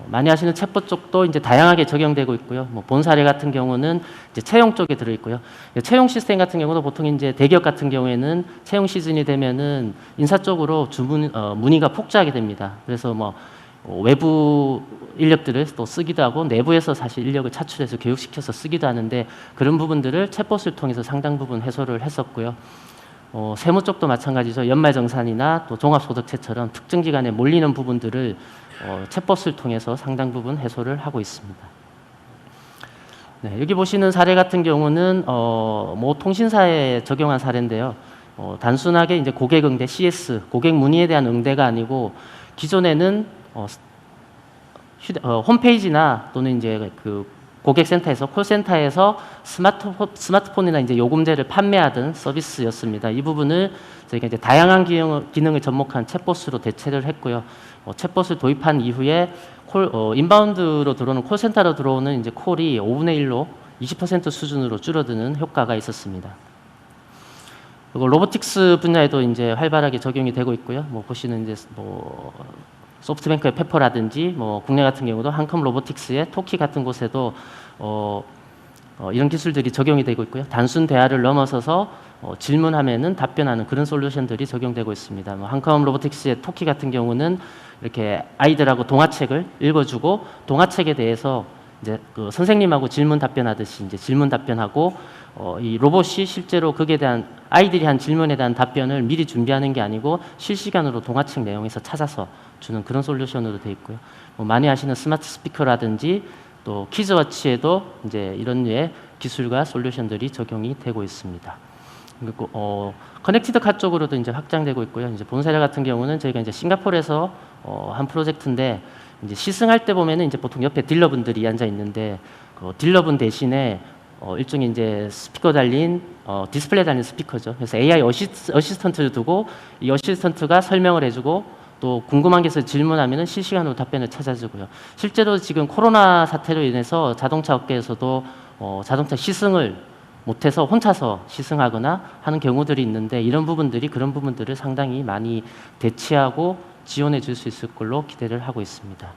많이 하시는 챗봇 쪽도 이제 다양하게 적용되고 있고요. 본 사례 같은 경우는 이제 채용 쪽에 들어 있고요. 채용 시스템 같은 경우도 보통 이제 대기업 같은 경우에는 채용 시즌이 되면은 인사 쪽으로 문의가 폭주하게 됩니다. 그래서 외부 인력들을 또 쓰기도 하고 내부에서 사실 인력을 차출해서 교육시켜서 쓰기도 하는데 그런 부분들을 챗봇을 통해서 상당 부분 해소를 했었고요. 세무 쪽도 마찬가지죠. 연말정산이나 또 종합소득세처럼 특정 기간에 몰리는 부분들을 챗봇을 통해서 상당 부분 해소를 하고 있습니다. 네, 여기 보시는 사례 같은 경우는 모 통신사에 적용한 사례인데요. 단순하게 이제 고객 응대 CS, 고객 문의에 대한 응대가 아니고 기존에는 홈페이지나 또는 이제 그 고객센터에서 콜센터에서 스마트폰이나 이제 요금제를 판매하던 서비스였습니다. 이 부분을 저희가 이제 다양한 기능을 접목한 챗봇으로 대체를 했고요. 챗봇을 도입한 이후에 인바운드로 들어오는 콜센터로 들어오는 이제 콜이 5분의 1로 20% 수준으로 줄어드는 효과가 있었습니다. 그리고 로보틱스 분야에도 이제 활발하게 적용이 되고 있고요. 뭐 보시는 이제 뭐 소프트뱅크의 페퍼라든지 뭐 국내 같은 경우도 한컴 로보틱스의 토키 같은 곳에도 이런 기술들이 적용이 되고 있고요. 단순 대화를 넘어서서 질문하면은 답변하는 그런 솔루션들이 적용되고 있습니다. 뭐 한컴 로보틱스의 토키 같은 경우는 이렇게 아이들하고 동화책을 읽어주고 동화책에 대해서 이제 그 선생님하고 질문 답변하듯이 이제 질문 답변하고 이 로봇이 실제로 거기에 대한 아이들이 한 질문에 대한 답변을 미리 준비하는 게 아니고 실시간으로 동화책 내용에서 찾아서 주는 그런 솔루션으로 되어 있고요. 뭐 많이 아시는 스마트 스피커라든지 또 키즈워치에도 이제 이런 류의 기술과 솔루션들이 적용이 되고 있습니다. 그리고 커넥티드 카 쪽으로도 이제 확장되고 있고요. 이제 본 사례 같은 경우는 저희가 이제 싱가포르에서 한 프로젝트인데 이제 시승할 때 보면은 이제 보통 옆에 딜러분들이 앉아 있는데 그 딜러분 대신에 일종의 이제 스피커 달린 디스플레이 달린 스피커죠. 그래서 AI 어시스턴트를 두고 이 어시스턴트가 설명을 해주고 또 궁금한 게 있어서 질문하면은 실시간으로 답변을 찾아주고요. 실제로 지금 코로나 사태로 인해서 자동차 업계에서도 자동차 시승을 못해서 혼자서 시승하거나 하는 경우들이 있는데 이런 부분들이 그런 부분들을 상당히 많이 대체하고 지원해 줄 수 있을 걸로 기대를 하고 있습니다.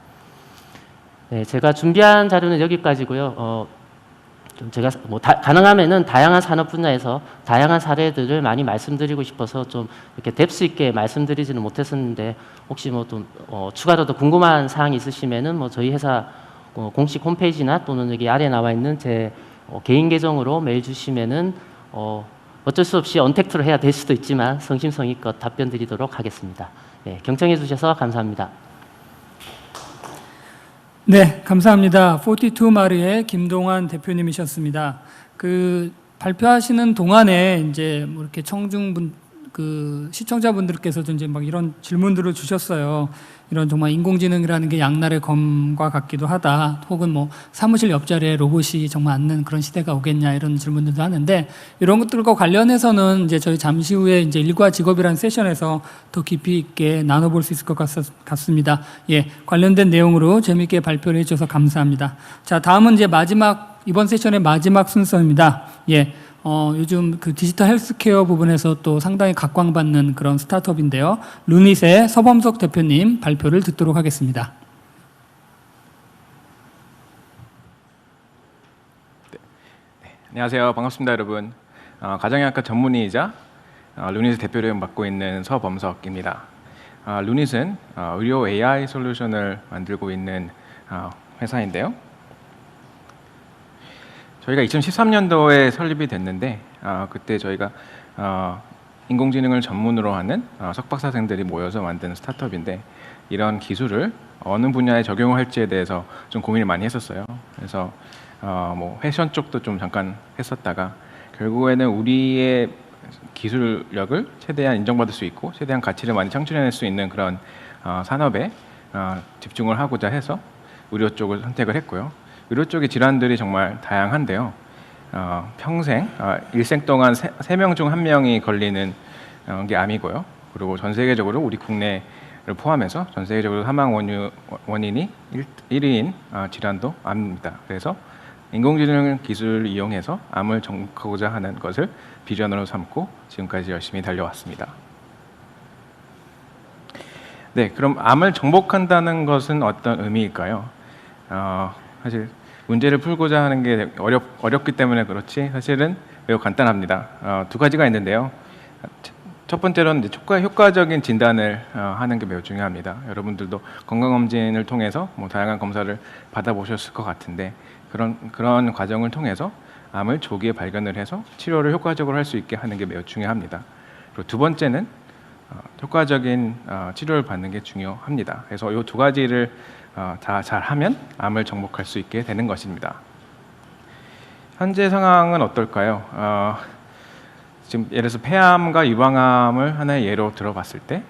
네, 제가 준비한 자료는 여기까지고요. 좀 제가 뭐 가능하면은 다양한 산업 분야에서 다양한 사례들을 많이 말씀드리고 싶어서 좀 이렇게 뎁스 있게 말씀드리지는 못했었는데 혹시 뭐 좀 추가로 더 궁금한 사항이 있으시면은 뭐 저희 회사 공식 홈페이지나 또는 여기 아래 나와 있는 제 개인 계정으로 메일 주시면은 어쩔 수 없이 언택트로 해야 될 수도 있지만 성심성의껏 답변 드리도록 하겠습니다. 네, 경청해 주셔서 감사합니다. 네, 감사합니다. 42마르의 김동환 대표님이셨습니다. 그 발표하시는 동안에 이제 뭐 이렇게 그 시청자분들께서도 이제 막 이런 질문들을 주셨어요. 이런 정말 인공지능이라는 게 양날의 검과 같기도 하다. 혹은 뭐 사무실 옆자리에 로봇이 정말 앉는 그런 시대가 오겠냐 이런 질문들도 하는데 이런 것들과 관련해서는 이제 저희 잠시 후에 이제 일과 직업이라는 세션에서 더 깊이 있게 나눠볼 수 있을 것 같습니다. 예, 관련된 내용으로 재미있게 발표를 해주셔서 감사합니다. 자, 다음은 이제 이번 세션의 마지막 순서입니다. 예. 요즘 그 디지털 헬스케어 부분에서 또 상당히 각광받는 그런 스타트업인데요. 루닛의 서범석 대표님 발표를 듣도록 하겠습니다. 안녕하세요. 반갑습니다, 여러분. 가정의학과 전문의이자 루닛의 대표를 맡고 있는 서범석입니다. 루닛은 의료 AI 솔루션을 만들고 있는 회사인데요. 저희가 2013년도에 설립이 됐는데 그때 저희가 인공지능을 전문으로 하는 석박사생들이 모여서 만든 스타트업인데 이런 기술을 어느 분야에 적용할지에 대해서 좀 고민을 많이 했었어요. 그래서 뭐 패션 쪽도 좀 잠깐 했었다가 결국에는 우리의 기술력을 최대한 인정받을 수 있고 최대한 가치를 많이 창출해낼 수 있는 그런 산업에 집중을 하고자 해서 의료 쪽을 선택을 했고요. 의료 쪽의 질환들이 정말 다양한데요. 평생, 일생 동안 3명 중 1명이 걸리는 게 암이고요. 그리고 전 세계적으로 우리 국내를 포함해서 전 세계적으로 사망 원인이 1위인 질환도 암입니다. 그래서 인공지능 기술을 이용해서 암을 정복하고자 하는 것을 비전으로 삼고 지금까지 열심히 달려왔습니다. 네, 그럼 암을 정복한다는 것은 어떤 의미일까요? 사실 문제를 풀고자 하는 게 어렵기 때문에 그렇지 사실은 매우 간단합니다. 두 가지가 있는데요. 첫 번째로는 이제 효과적인 진단을 하는 게 매우 중요합니다. 여러분들도 건강검진을 통해서 뭐 다양한 검사를 받아보셨을 것 같은데 그런 과정을 통해서 암을 조기에 발견을 해서 치료를 효과적으로 할 수 있게 하는 게 매우 중요합니다. 그리고 두 번째는 효과적인 치료를 받는 게 중요합니다. 그래서 이 두 가지를 다 잘하면 암을 정복할 수 있게 되는 것입니다. 현재 상황은 어떨까요? 지금 예를 들어서 폐암과 유방암을 하나의 예로 들어봤을 때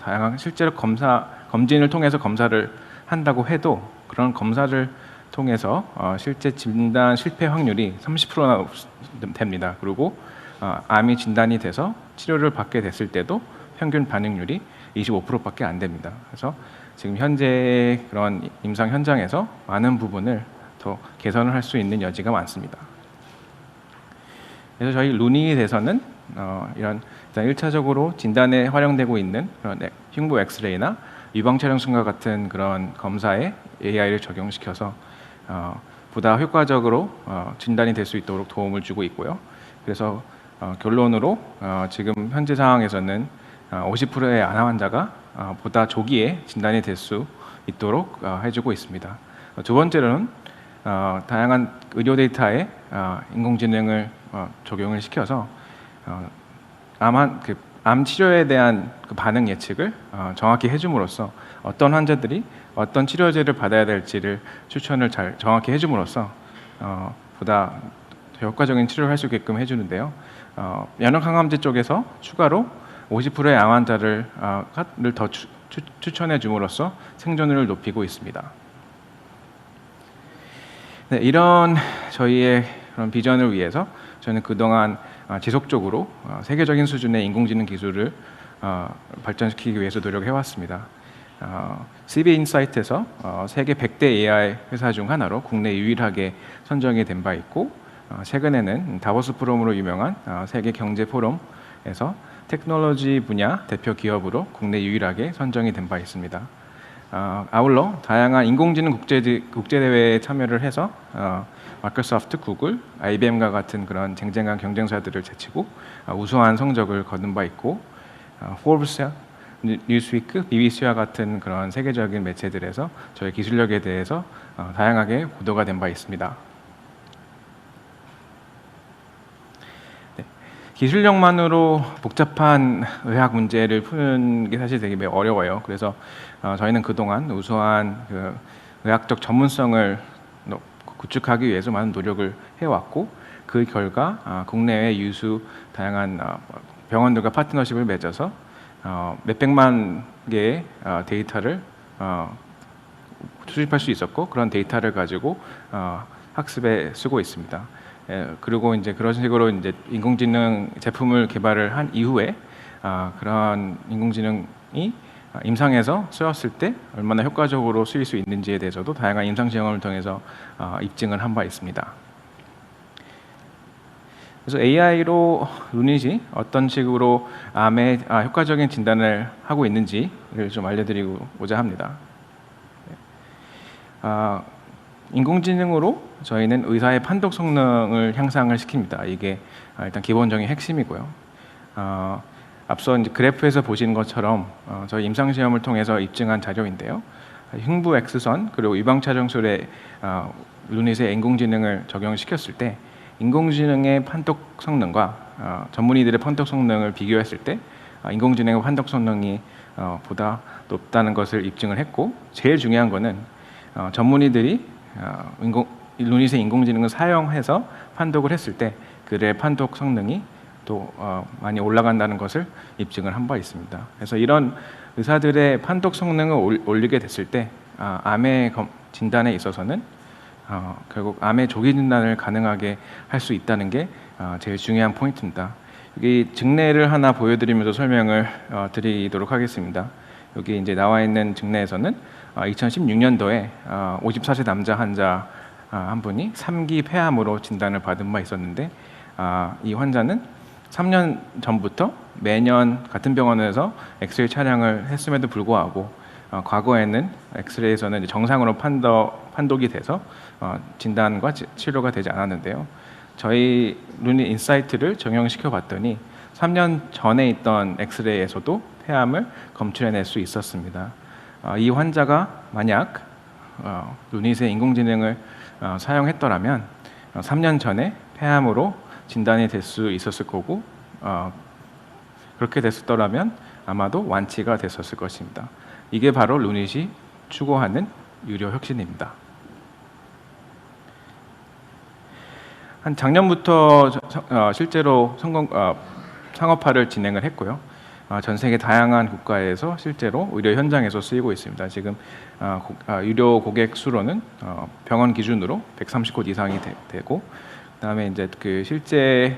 다양한 실제로 검진을 통해서 검사를 한다고 해도 그런 검사를 통해서 실제 진단 실패 확률이 30%나 됩니다. 그리고 암이 진단이 돼서 치료를 받게 됐을 때도 평균 반응률이 25%밖에 안 됩니다. 그래서 지금 현재 그런 임상 현장에서 많은 부분을 더 개선을 할 수 있는 여지가 많습니다. 그래서 저희 루니에서는 이런 일단 1차적으로 진단에 활용되고 있는 그런 흉부 엑스레이나 유방 촬영술과 같은 그런 검사에 AI를 적용시켜서 보다 효과적으로 진단이 될 수 있도록 도움을 주고 있고요. 그래서 결론으로 지금 현재 상황에서는 50%의 안암 환자가 보다 조기에 진단이 될 수 있도록 해주고 있습니다. 두 번째로는 다양한 의료 데이터에 인공지능을 적용을 시켜서 암 치료에 대한 그 반응 예측을 정확히 해줌으로써 어떤 환자들이 어떤 치료제를 받아야 될지를 추천을 잘 정확히 해줌으로써 보다 더 효과적인 치료를 할 수 있게끔 해주는데요. 면역항암제 쪽에서 추가로 50%의 암 환자를 더 추천해 줌으로써 생존율을 높이고 있습니다. 네, 이런 저희의 그런 비전을 위해서 저는 그동안 지속적으로 세계적인 수준의 인공지능 기술을 발전시키기 위해서 노력해왔습니다. CB 인사이트에서 세계 100대 AI 회사 중 하나로 국내 유일하게 선정이 된 바 있고 최근에는 다보스 포럼으로 유명한 세계 경제 포럼에서 테크놀로지 분야 대표 기업으로 국내 유일하게 선정이 된 바 있습니다. 아울러 다양한 인공지능 국제대회에 참여를 해서 마이크로소프트, 구글, IBM과 같은 그런 쟁쟁한 경쟁사들을 제치고 우수한 성적을 거둔 바 있고 포브스, 뉴스위크, BBC와 같은 그런 세계적인 매체들에서 저희 기술력에 대해서 다양하게 보도가 된 바 있습니다. 네. 기술력만으로 복잡한 의학 문제를 푸는 게 사실 되게 어려워요. 그래서 저희는 그동안 우수한 그 의학적 전문성을 구축하기 위해서 많은 노력을 해왔고 그 결과 국내외 유수 다양한 병원들과 파트너십을 맺어서 몇백만 개의 데이터를 수집할 수 있었고 그런 데이터를 가지고 학습에 쓰고 있습니다. 그리고 이제 그런 식으로 이제 인공지능 제품을 개발을 한 이후에 그런 인공지능이 임상에서 쓰였을 때 얼마나 효과적으로 쓰일 수 있는지에 대해서도 다양한 임상 시험을 통해서 입증을 한 바 있습니다. 그래서 AI로 루닛이 어떤 식으로 암의 효과적인 진단을 하고 있는지를 좀 알려드리고자 합니다. 인공지능으로 저희는 의사의 판독 성능을 향상을 시킵니다. 이게 일단 기본적인 핵심이고요. 앞서 이제 그래프에서 보시는 것처럼 저희 임상 시험을 통해서 입증한 자료인데요. 흉부 X선 그리고 유방 촬영술에 루닛의 인공지능을 적용시켰을 때 인공지능의 판독 성능과 전문의들의 판독 성능을 비교했을 때 인공지능의 판독 성능이 보다 높다는 것을 입증을 했고 제일 중요한 거는 전문의들이 루닛의 인공지능을 사용해서 판독을 했을 때 그의 판독 성능이 또 많이 올라간다는 것을 입증을 한 바 있습니다. 그래서 이런 의사들의 판독 성능을 올리게 됐을 때 암의 진단에 있어서는 결국 암의 조기 진단을 가능하게 할 수 있다는 게 제일 중요한 포인트입니다. 여기 증례를 하나 보여드리면서 설명을 드리도록 하겠습니다. 여기 이제 나와 있는 증례에서는 2016년도에 54세 남자 환자 한 분이 3기 폐암으로 진단을 받은 바 있었는데 이 환자는 3년 전부터 매년 같은 병원에서 엑스레이 촬영을 했음에도 불구하고 과거에는 엑스레이에서는 정상으로 판독이 돼서 진단과 치료가 되지 않았는데요. 저희 루닛 인사이트를 적용시켜 봤더니 3년 전에 있던 엑스레이에서도 폐암을 검출해낼 수 있었습니다. 이 환자가 만약 루닛의 인공지능을 사용했더라면 3년 전에 폐암으로 진단이 될 수 있었을 거고 그렇게 됐더라면 아마도 완치가 됐었을 것입니다. 이게 바로 루닛이 추구하는 유료 혁신입니다. 한 작년부터 실제로 상업화를 진행을 했고요. 전 세계 다양한 국가에서 실제로 의료 현장에서 쓰이고 있습니다. 지금 유료 고객 수로는 병원 기준으로 130곳 이상이 되고, 그다음에 이제 그 실제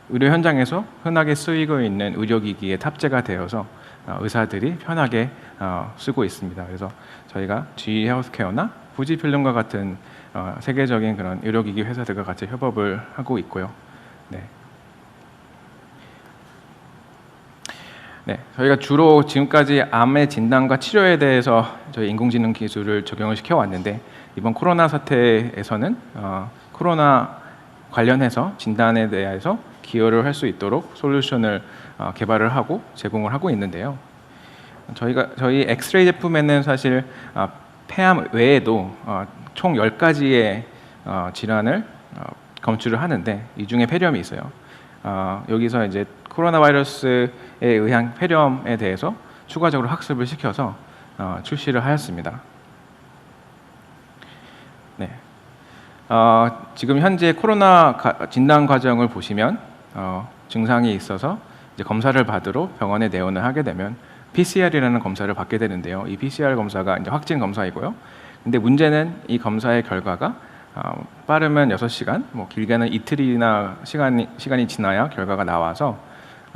의료 현장에서 흔하게 쓰이고 있는 의료기기에 탑재가 되어서 의사들이 편하게 쓰고 있습니다. 그래서 저희가 GE 헬스케어나 후지필름과 같은 세계적인 그런 의료기기 회사들과 같이 협업을 하고 있고요. 네. 네, 저희가 주로 지금까지 암의 진단과 치료에 대해서 저희 인공지능 기술을 적용을 시켜왔는데, 이번 코로나 사태에서는 코로나 관련해서 진단에 대해서 기여를 할 수 있도록 솔루션을 개발을 하고 제공을 하고 있는데요. 저희 엑스레이 제품에는 사실 폐암 외에도 총 10가지의 질환을 검출을 하는데, 이 중에 폐렴이 있어요. 여기서 이제 코로나 바이러스에 의한 폐렴에 대해서 추가적으로 학습을 시켜서 출시를 하였습니다. 네. 지금 현재 코로나 진단 과정을 보시면 증상이 있어서 이제 검사를 받으러 병원에 내원을 하게 되면 PCR이라는 검사를 받게 되는데요. 이 PCR 검사가 이제 확진 검사이고요. 근데 문제는 이 검사의 결과가 빠르면 6시간, 뭐 길게는 이틀이나 시간이 지나야 결과가 나와서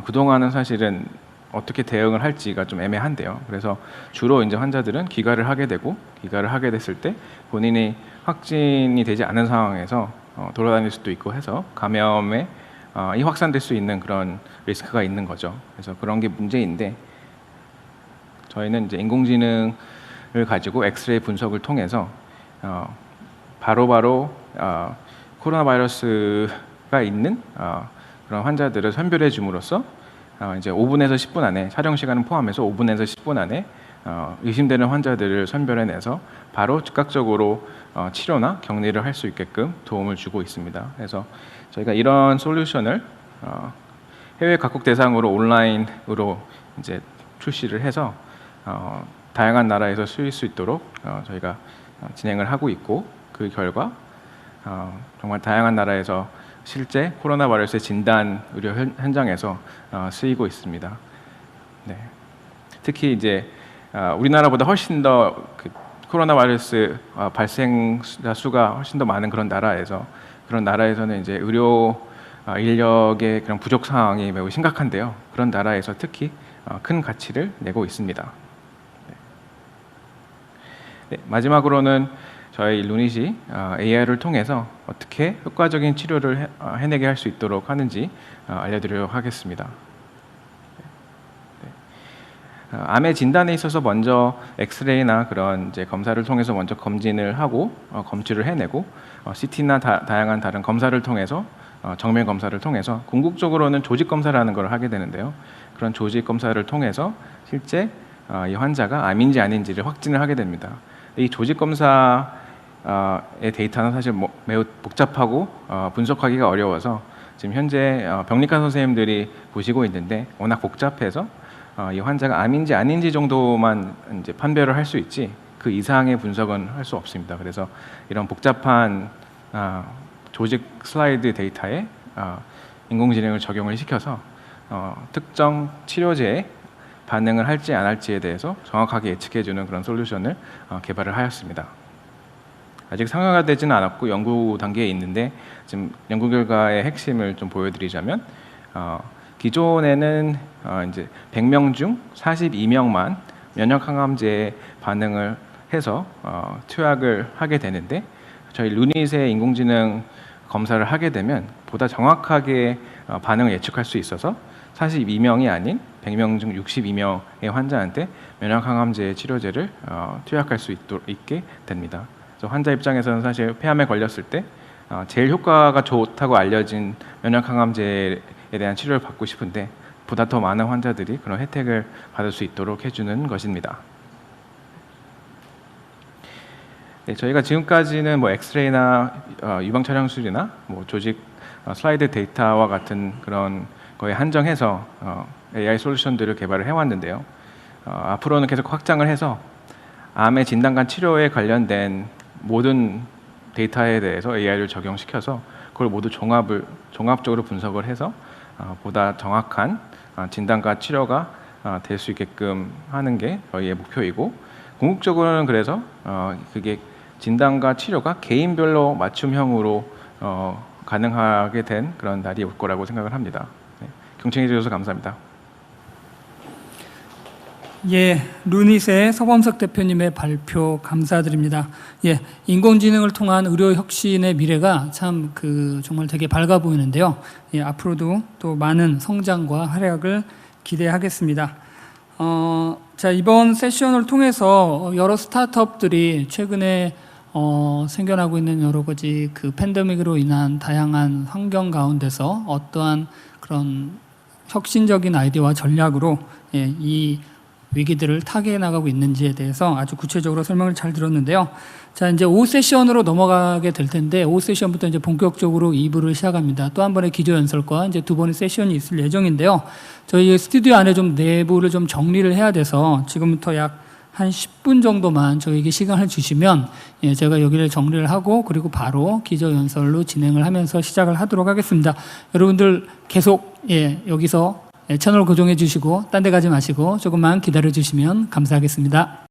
그동안은 사실은 어떻게 대응을 할지가 좀 애매한데요. 그래서 주로 이제 환자들은 귀가를 하게 되고, 귀가를 하게 됐을 때 본인이 확진이 되지 않은 상황에서 돌아다닐 수도 있고 해서 감염에 확산될 수 있는 그런 리스크가 있는 거죠. 그래서 그런 게 문제인데, 저희는 이제 인공지능을 가지고 엑스레이 분석을 통해서 바로바로 코로나 바이러스가 있는 그런 환자들을 선별해 줌으로써 이제 5분에서 10분 안에, 촬영 시간은 포함해서 5분에서 10분 안에 의심되는 환자들을 선별해내서 바로 즉각적으로 치료나 격리를 할 수 있게끔 도움을 주고 있습니다. 그래서 저희가 이런 솔루션을 해외 각국 대상으로 온라인으로 이제 출시를 해서 다양한 나라에서 쓰일 수 있도록 저희가 진행을 하고 있고, 그 결과 정말 다양한 나라에서 실제 코로나 바이러스의 진단 의료 현장에서 쓰이고 있습니다. 네. 특히 이제 우리나라보다 훨씬 더 그 코로나 바이러스 발생자 수가 훨씬 더 많은 그런 나라에서는 이제 의료 인력의 그런 부족 상황이 매우 심각한데요. 그런 나라에서 특히 큰 가치를 내고 있습니다. 네, 마지막으로는 저희 루닛이 AI를 통해서 어떻게 효과적인 치료를 해내게 할 수 있도록 하는지 알려드리도록 하겠습니다. 암의 진단에 있어서 먼저 엑스레이나 그런 이제 검사를 통해서 먼저 검진을 하고 검출을 해내고, CT나 다양한 다른 검사를 통해서 정밀 검사를 통해서 궁극적으로는 조직 검사라는 걸 하게 되는데요. 그런 조직 검사를 통해서 실제 이 환자가 암인지 아닌지를 확진을 하게 됩니다. 이 조직 검사의 데이터는 사실 매우 복잡하고 분석하기가 어려워서 지금 현재 병리과 선생님들이 보시고 있는데, 워낙 복잡해서 이 환자가 암인지 아닌지 정도만 이제 판별을 할 수 있지 그 이상의 분석은 할 수 없습니다. 그래서 이런 복잡한 조직 슬라이드 데이터에 인공지능을 적용을 시켜서 특정 치료제에 반응을 할지 안 할지에 대해서 정확하게 예측해주는 그런 솔루션을 개발을 하였습니다. 아직 상용화되지는 않았고 연구 단계에 있는데, 지금 연구 결과의 핵심을 좀 보여드리자면, 기존에는 이제 100명 중 42명만 면역 항암제에 반응을 해서 투약을 하게 되는데, 저희 루닛의 인공지능 검사를 하게 되면 보다 정확하게 반응을 예측할 수 있어서 42명이 아닌 100명 중 62명의 환자한테 면역 항암제 치료제를 투약할 수 있게 됩니다. 그래서 환자 입장에서는 사실 폐암에 걸렸을 때 제일 효과가 좋다고 알려진 면역 항암제에 대한 치료를 받고 싶은데, 보다 더 많은 환자들이 그런 혜택을 받을 수 있도록 해주는 것입니다. 네, 저희가 지금까지는 뭐 엑스레이나 유방 촬영술이나 뭐 조직 슬라이드 데이터와 같은 그런 거에 한정해서 AI 솔루션들을 개발을 해왔는데요. 앞으로는 계속 확장을 해서 암의 진단과 치료에 관련된 모든 데이터에 대해서 AI를 적용시켜서 그걸 모두 종합적으로 분석을 해서 보다 정확한 진단과 치료가 될 수 있게끔 하는 게 저희의 목표이고, 궁극적으로는 그래서 그게 진단과 치료가 개인별로 맞춤형으로 가능하게 된 그런 날이 올 거라고 생각을 합니다. 네. 경청해 주셔서 감사합니다. 예, 루닛의 서범석 대표님의 발표 감사드립니다. 예, 인공지능을 통한 의료 혁신의 미래가 참 정말 되게 밝아 보이는데요. 예, 앞으로도 또 많은 성장과 활약을 기대하겠습니다. 자, 이번 세션을 통해서 여러 스타트업들이 최근에 생겨나고 있는 여러 가지 팬데믹으로 인한 다양한 환경 가운데서 어떠한 그런 혁신적인 아이디어와 전략으로 이 위기들을 타개해 나가고 있는지에 대해서 아주 구체적으로 설명을 잘 들었는데요. 자, 이제 오후 세션으로 넘어가게 될 텐데, 오후 세션부터 이제 본격적으로 2부를 시작합니다. 또 한 번의 기조 연설과 이제 2번의 세션이 있을 예정인데요. 저희 스튜디오 안에 좀 내부를 좀 정리를 해야 돼서 지금부터 약 한 10분 정도만 저에게 시간을 주시면 제가 여기를 정리를 하고 그리고 바로 기조 연설로 진행을 하면서 시작을 하도록 하겠습니다. 여러분들 계속 여기서 채널 고정해 주시고 딴 데 가지 마시고 조금만 기다려 주시면 감사하겠습니다.